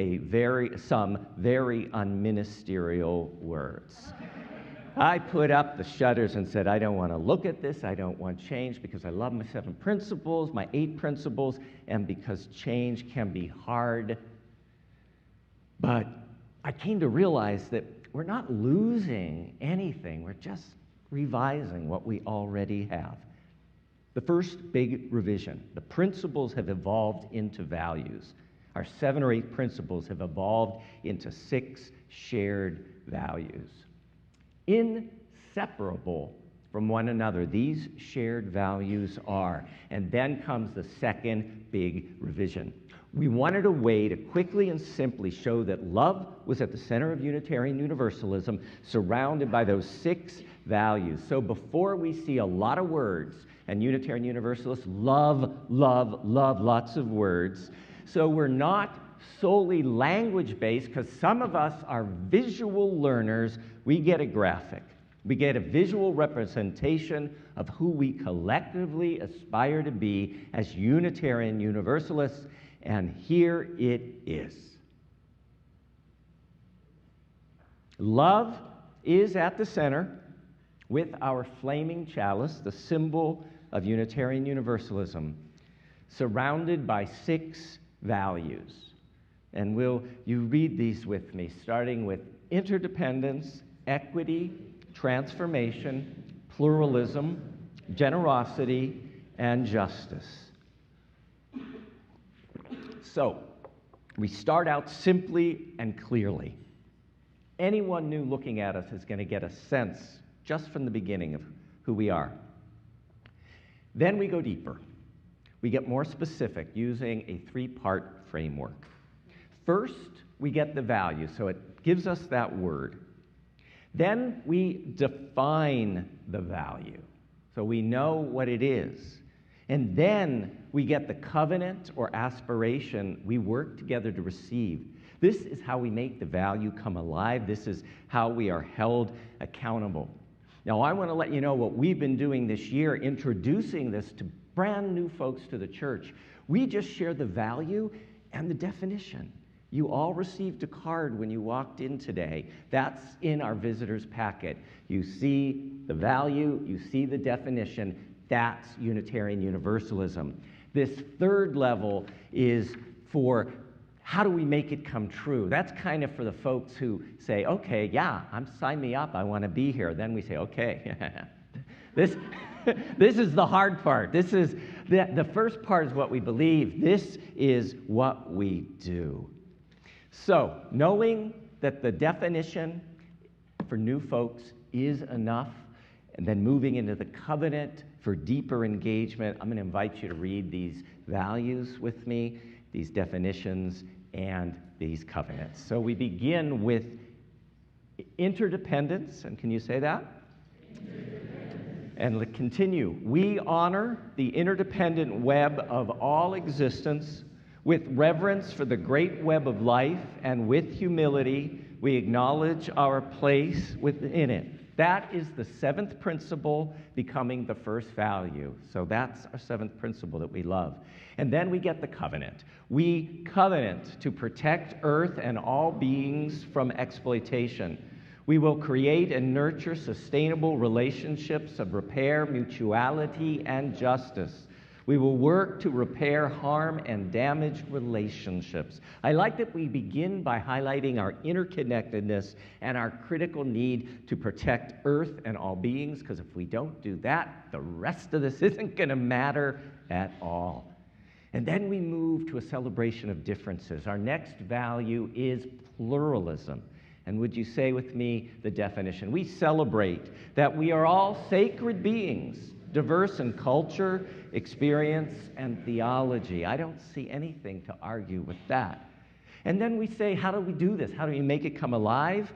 some very unministerial words. I put up the shutters and said, I don't want to look at this. I don't want change because I love my 7 principles, my 8 principles, and because change can be hard. But I came to realize that we're not losing anything. We're just revising what we already have. The first big revision, the principles have evolved into values. Our 7 or 8 principles have evolved into 6 shared values. Inseparable from one another, these shared values are. And then comes the second big revision. We wanted a way to quickly and simply show that love was at the center of Unitarian Universalism, surrounded by those 6 values. So before we see a lot of words, and Unitarian Universalists love, love, love lots of words, so we're not solely language-based, because some of us are visual learners. We get a graphic. We get a visual representation of who we collectively aspire to be as Unitarian Universalists, and here it is. Love is at the center with our flaming chalice, the symbol of Unitarian Universalism, surrounded by 6 values. And you read these with me, starting with interdependence, equity, transformation, pluralism, generosity, and justice. So, we start out simply and clearly. Anyone new looking at us is going to get a sense, just from the beginning, of who we are. Then we go deeper. We get more specific using a 3-part framework. First, we get the value, so it gives us that word. Then we define the value, so we know what it is. And then we get the covenant or aspiration we work together to receive. This is how we make the value come alive. This is how we are held accountable. Now, I want to let you know what we've been doing this year, introducing this to brand new folks to the church. We just share the value and the definition. You all received a card when you walked in today. That's in our visitor's packet. You see the value, you see the definition. That's Unitarian Universalism. This 3rd level is for how do we make it come true? That's kind of for the folks who say, okay, yeah, sign me up, I want to be here. Then we say, okay, this is the hard part. This is the first part is what we believe. This is what we do. So, knowing that the definition for new folks is enough, and then moving into the covenant for deeper engagement, I'm going to invite you to read these values with me, these definitions, and these covenants. So we begin with interdependence, and can you say that? And continue. We honor the interdependent web of all existence with reverence for the great web of life, and with humility, we acknowledge our place within it. That is the seventh principle becoming the first value. So that's our seventh principle that we love. And then we get the covenant. We covenant to protect earth and all beings from exploitation. We will create and nurture sustainable relationships of repair, mutuality, and justice. We will work to repair harm and damaged relationships. I like that we begin by highlighting our interconnectedness and our critical need to protect Earth and all beings, because if we don't do that, the rest of this isn't going to matter at all. And then we move to a celebration of differences. Our next value is pluralism. And would you say with me the definition? We celebrate that we are all sacred beings, diverse in culture, experience, and theology. I don't see anything to argue with that. And then we say, how do we do this? How do we make it come alive?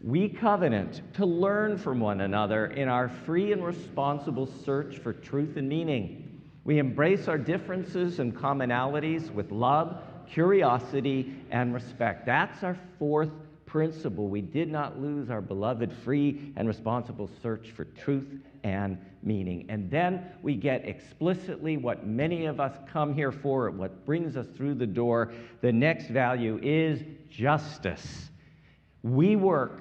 We covenant to learn from one another in our free and responsible search for truth and meaning. We embrace our differences and commonalities with love, curiosity, and respect. That's our fourth principle. We did not lose our beloved free and responsible search for truth and meaning. And then we get explicitly what many of us come here for, what brings us through the door. The next value is justice. We work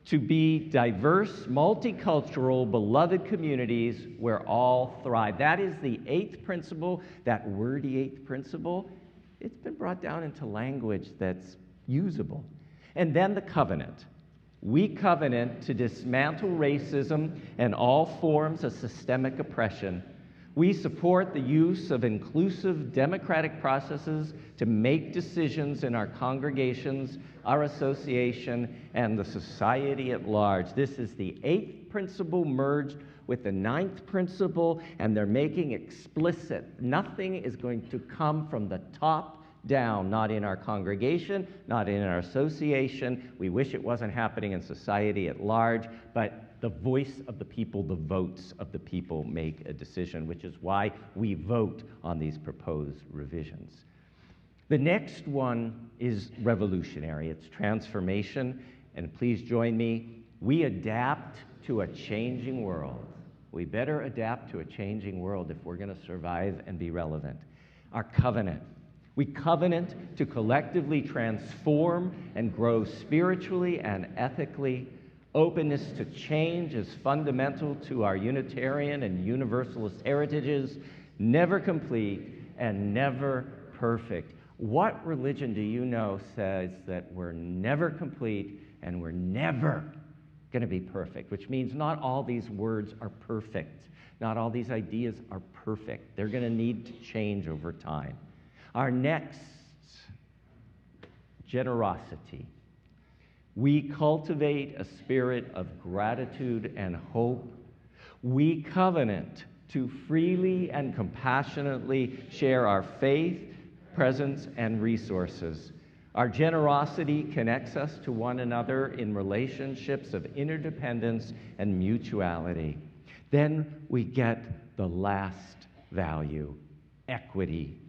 to be diverse, multicultural, beloved communities where all thrive. That is the eighth principle, that wordy eighth principle. It's been brought down into language that's usable. And then the covenant. We covenant to dismantle racism and all forms of systemic oppression. We support the use of inclusive democratic processes to make decisions in our congregations, our association, and the society at large. This is the eighth principle merged with the ninth principle, and they're making explicit. Nothing is going to come from the top down, not in our congregation, not in our association. We wish it wasn't happening in society at large, but the voice of the people, the votes of the people make a decision, which is why we vote on these proposed revisions. The next one is revolutionary. It's transformation, and please join me. We adapt to a changing world. We better adapt to a changing world if we're going to survive and be relevant. Our covenant. We covenant to collectively transform and grow spiritually and ethically. Openness to change is fundamental to our Unitarian and Universalist heritages, never complete and never perfect. What religion do you know says that we're never complete and we're never going to be perfect? Which means not all these words are perfect. Not all these ideas are perfect. They're going to need to change over time. Our next, generosity. We cultivate a spirit of gratitude and hope. We covenant to freely and compassionately share our faith, presence, and resources. Our generosity connects us to one another in relationships of interdependence and mutuality. Then we get the last value, equity.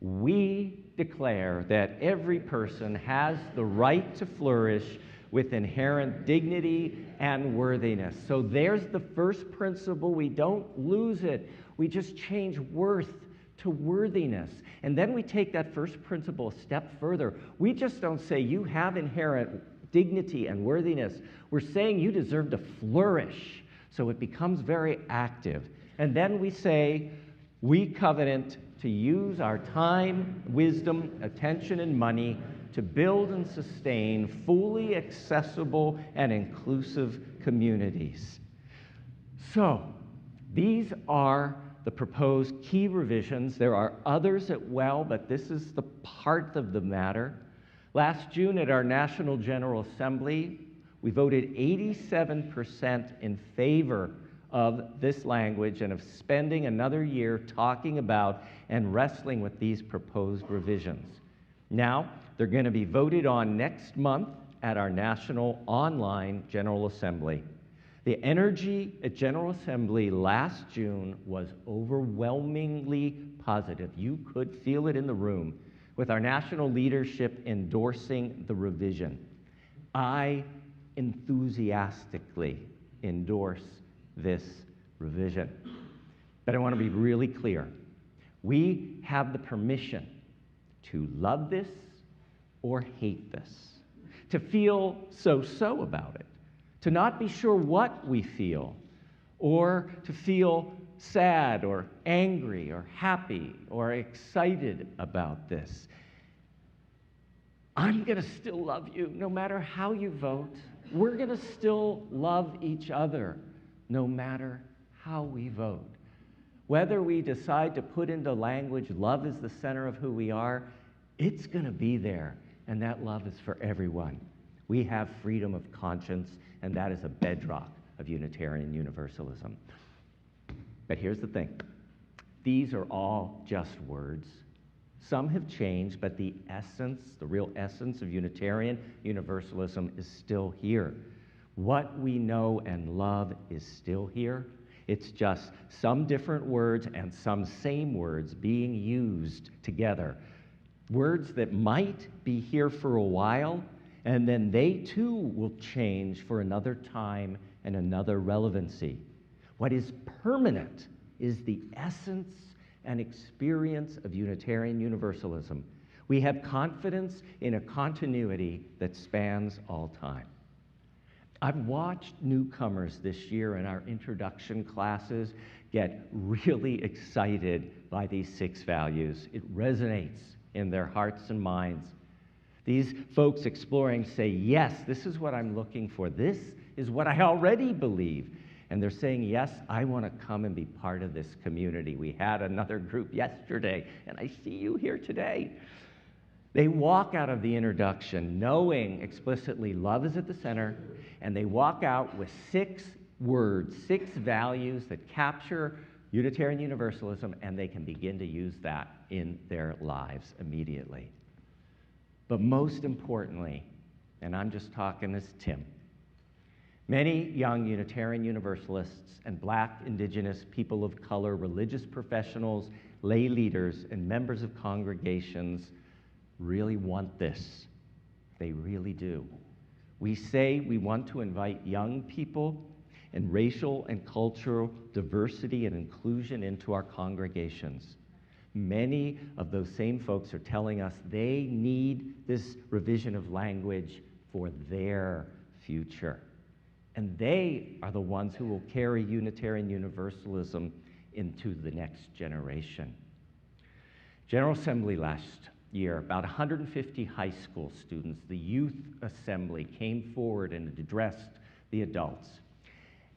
We declare that every person has the right to flourish with inherent dignity and worthiness. So there's the first principle. We don't lose it. We just change worth to worthiness. And then we take that first principle a step further. We just don't say you have inherent dignity and worthiness. We're saying you deserve to flourish. So it becomes very active. And then we say we covenant to use our time, wisdom, attention, and money to build and sustain fully accessible and inclusive communities. So, these are the proposed key revisions. There are others as well, but this is the part of the matter. Last June at our National General Assembly, we voted 87% in favor of this language and of spending another year talking about and wrestling with these proposed revisions. Now, they're going to be voted on next month at our National Online General Assembly. The energy at General Assembly last June was overwhelmingly positive. You could feel it in the room, with our national leadership endorsing the revision. I enthusiastically endorse this revision. But I want to be really clear. We have the permission to love this or hate this, to feel so-so about it, to not be sure what we feel, or to feel sad or angry or happy or excited about this. I'm going to still love you no matter how you vote. We're going to still love each other no matter how we vote. Whether we decide to put into language love is the center of who we are, it's going to be there, and that love is for everyone. We have freedom of conscience, and that is a bedrock of Unitarian Universalism. But here's the thing. These are all just words. Some have changed, but the essence, the real essence of Unitarian Universalism is still here. What we know and love is still here. It's just some different words and some same words being used together. Words that might be here for a while, and then they too will change for another time and another relevancy. What is permanent is the essence and experience of Unitarian Universalism. We have confidence in a continuity that spans all time. I've watched newcomers this year in our introduction classes get really excited by these 6 values. It resonates in their hearts and minds. These folks exploring say, yes, this is what I'm looking for. This is what I already believe. And they're saying, yes, I want to come and be part of this community. We had another group yesterday, and I see you here today. They walk out of the introduction knowing explicitly love is at the center, and they walk out with 6 words, 6 values that capture Unitarian Universalism, and they can begin to use that in their lives immediately. But most importantly, and I'm just talking as Tim, many young Unitarian Universalists and Black, Indigenous, people of color, religious professionals, lay leaders, and members of congregations really want this. They really do. We say we want to invite young people and racial and cultural diversity and inclusion into our congregations. Many of those same folks are telling us they need this revision of language for their future. And they are the ones who will carry Unitarian Universalism into the next generation. General Assembly last year, about 150 high school students, the Youth Assembly, came forward and addressed the adults.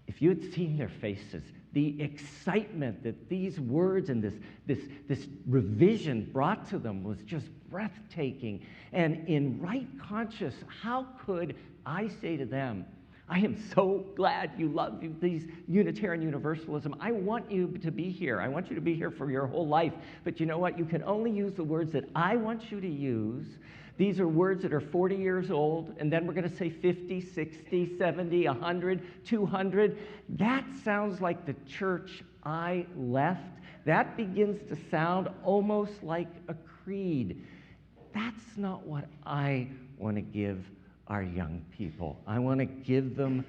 If you had seen their faces, the excitement that these words and this revision brought to them was just breathtaking. And in right conscience, how could I say to them, I am so glad you love these Unitarian Universalism. I want you to be here. I want you to be here for your whole life. But you know what? You can only use the words that I want you to use. These are words that are 40 years old, and then we're going to say 50, 60, 70, 100, 200. That sounds like the church I left. That begins to sound almost like a creed. That's not what I want to give our young people. I want to give them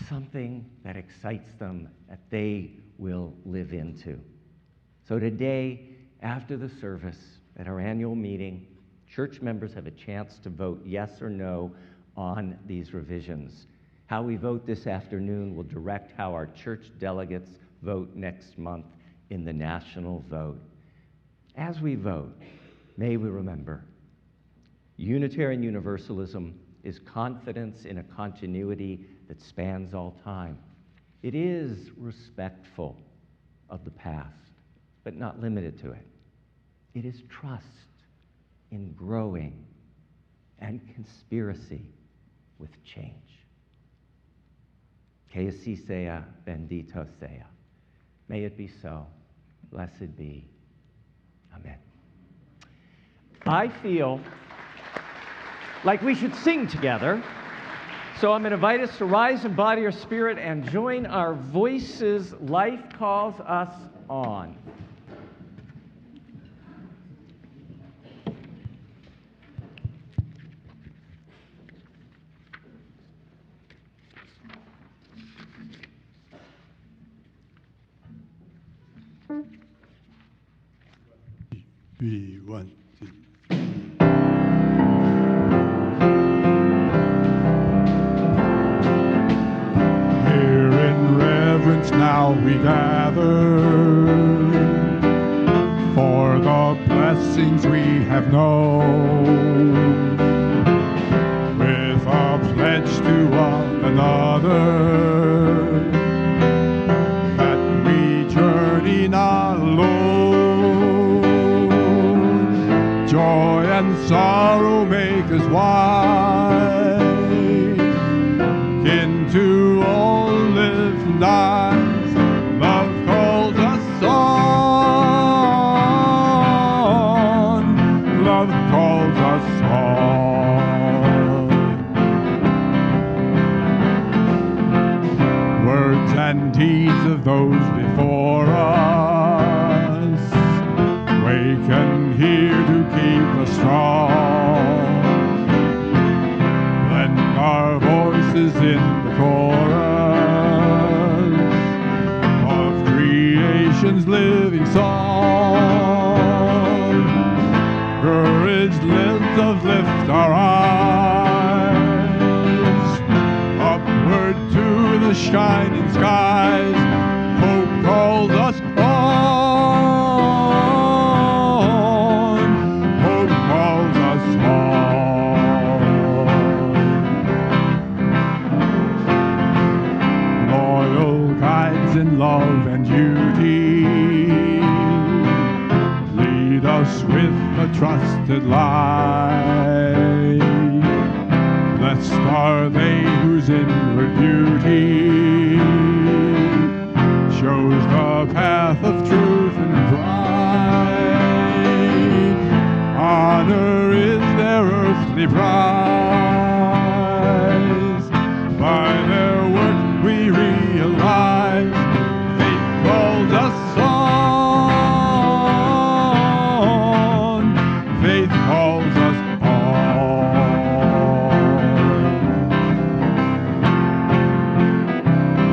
something that excites them, that they will live into. So today, after the service at our annual meeting, church members have a chance to vote yes or no on these revisions. How we vote this afternoon will direct how our church delegates vote next month in the national vote. As we vote, may we remember, Unitarian Universalism is confidence in a continuity that spans all time. It is respectful of the past, but not limited to it. It is trust in growing and conspiracy with change. Que así sea, bendito sea. May it be so. Blessed be. Amen. I feel like we should sing together. So I'm going to invite us to rise in body or spirit and join our voices. Life calls us on. Three, one, two. Here in reverence now we gather for the blessings we have known, with a pledge to one another that we journey not alone. Joy and sorrow make us wise into all living lives. Love calls us on. Love calls us on. Words and deeds of those before us waken here to keep us strong. Blend our voices in the chorus of creation's living song. Courage lift our eyes upward to the shining skies. Hope calls us on. Hope calls us on. Loyal guides in love and duty lead us with a trusted light. Blessed are they whose inward beauty shows the path of truth and pride. Honor is their earthly prize. By their work we realize faith calls us on. Faith calls us on.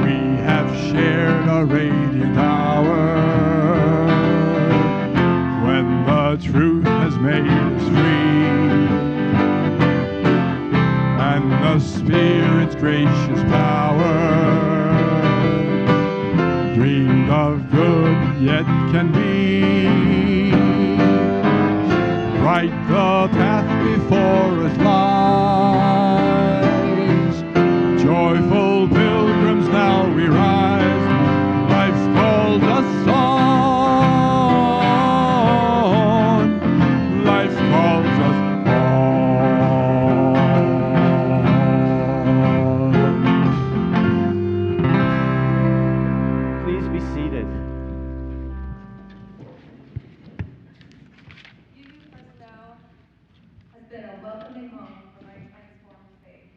We have shared a radiant hour when the truth has made us free, and the Spirit's gracious power dreamed of good yet can be. Right the path before us lies. Joyful pilgrims now we rise. Life calls us on. Life calls us on. Please be seated. Fresno has been a welcoming home for my transformed faith.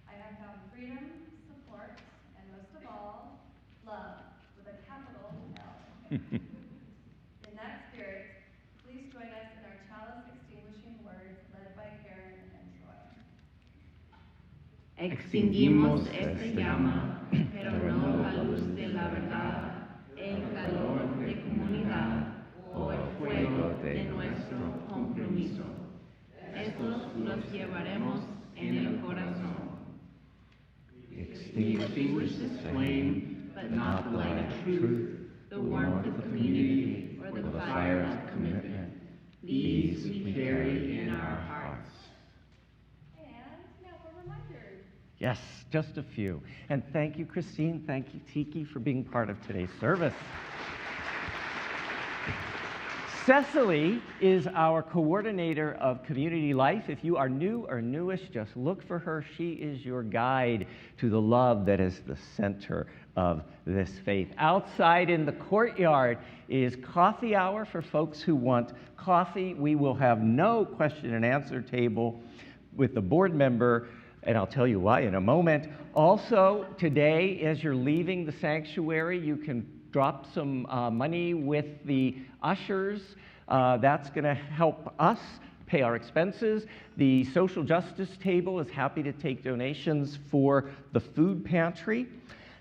I have found freedom, support, and most of all, love with a capital L. In that spirit, please join us in our chalice extinguishing words led by Karen and Troy. Extinguimos esta llama, pero no la luz de la verdad, el calor de comunidad o el fuego de nuestro compromiso. Estos los llevaremos en el corazón. Extinguish this flame, but not the light of truth, the warmth of community, or the fire of commitment. These we carry in our hearts. And now for reminders. Yes, just a few. And thank you, Christine. Thank you, Tiki, for being part of today's service. Cecily is our coordinator of community life. If you are new or newish, just look for her. She is your guide to the love that is the center of this faith. Outside in the courtyard is coffee hour for folks who want coffee. We will have no question and answer table with the board member, and I'll tell you why in a moment. Also, today, as you're leaving the sanctuary, you can drop some money with the ushers. That's going to help us pay our expenses. The social justice table is happy to take donations for the food pantry.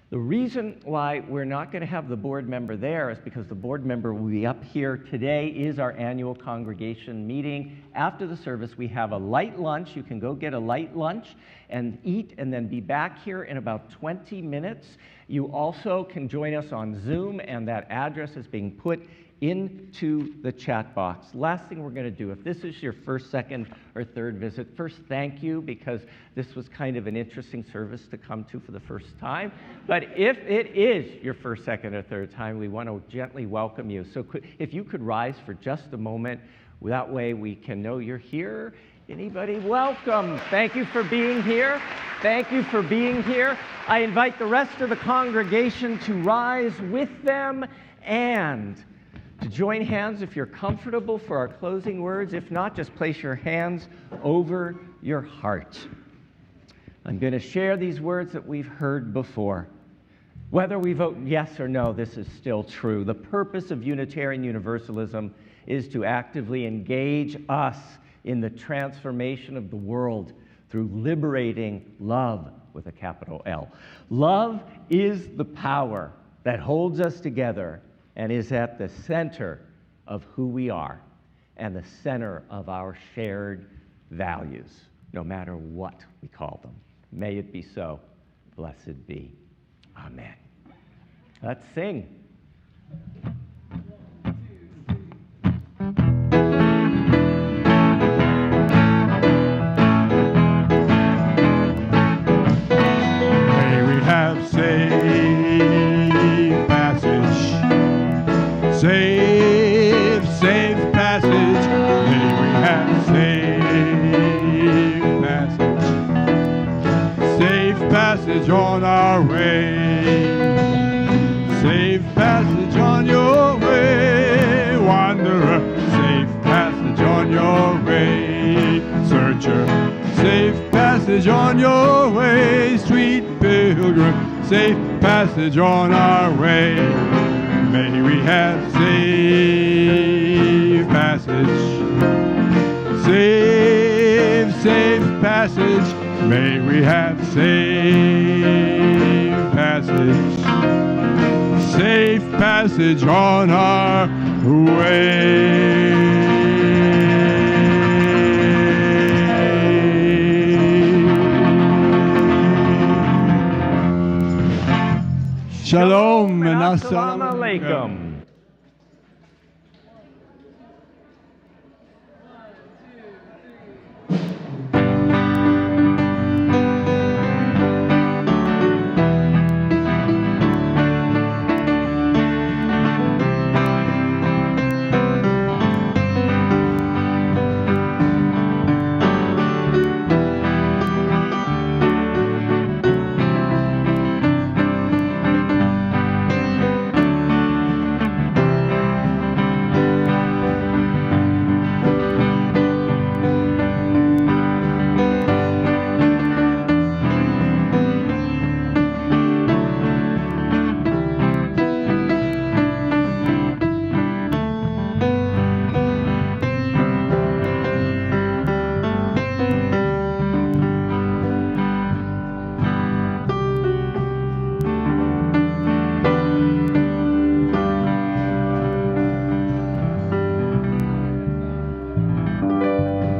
The reason why we're not going to have the board member there is because the board member will be up here. Today is our annual congregation meeting. After the service, we have a light lunch. You can go get a light lunch and eat and then be back here in about 20 minutes. You also can join us on Zoom, and that address is being put into the chat box. Last thing we're going to do, if this is your first, second, or third visit, first thank you, because this was kind of an interesting service to come to for the first time. But if it is your first, second, or third time, we want to gently welcome you. So if you could rise for just a moment, that way we can know you're here. Anybody? Welcome. Thank you for being here. Thank you for being here. I invite the rest of the congregation to rise with them and to join hands if you're comfortable for our closing words. If not, just place your hands over your heart. I'm going to share these words that we've heard before. Whether we vote yes or no, this is still true. The purpose of Unitarian Universalism is to actively engage us in the transformation of the world through liberating love with a capital L. Love is the power that holds us together and is at the center of who we are and the center of our shared values, no matter what we call them. May it be so. Blessed be. Amen. Let's sing. May we have safe passage. Safe, safe passage. May we have safe passage. Safe passage on our way. Safe passage on your way, wanderer. Safe passage on your way, searcher. Safe passage on your way, sweet pilgrim. Safe passage on our way. May we have safe passage. Safe, safe passage. May we have safe passage. Safe passage on our way. Shalom and assalamu alaikum.